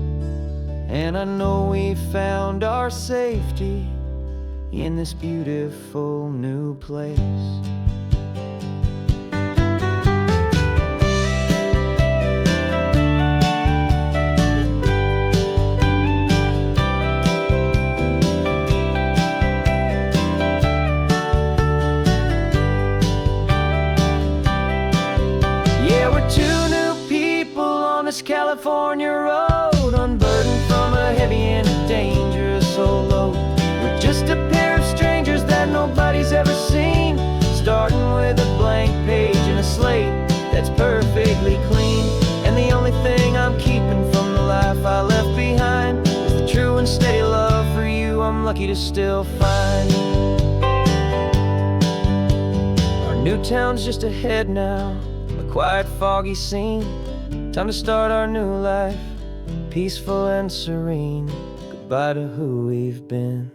A: and I know we found our safety in this beautiful new place. Yeah, we're two new people on this California road, unburdened from a heavy and dangerous old load. We're just a pair of strangers that nobody's ever seen, starting with a blank page and a slate that's perfectly clean. And the only thing I'm keeping from the life I left behind is the true and steady love for you I'm lucky to still find. Our new town's just ahead now, a quiet, foggy scene. Time to start our new life, peaceful and serene. Goodbye to who we've been.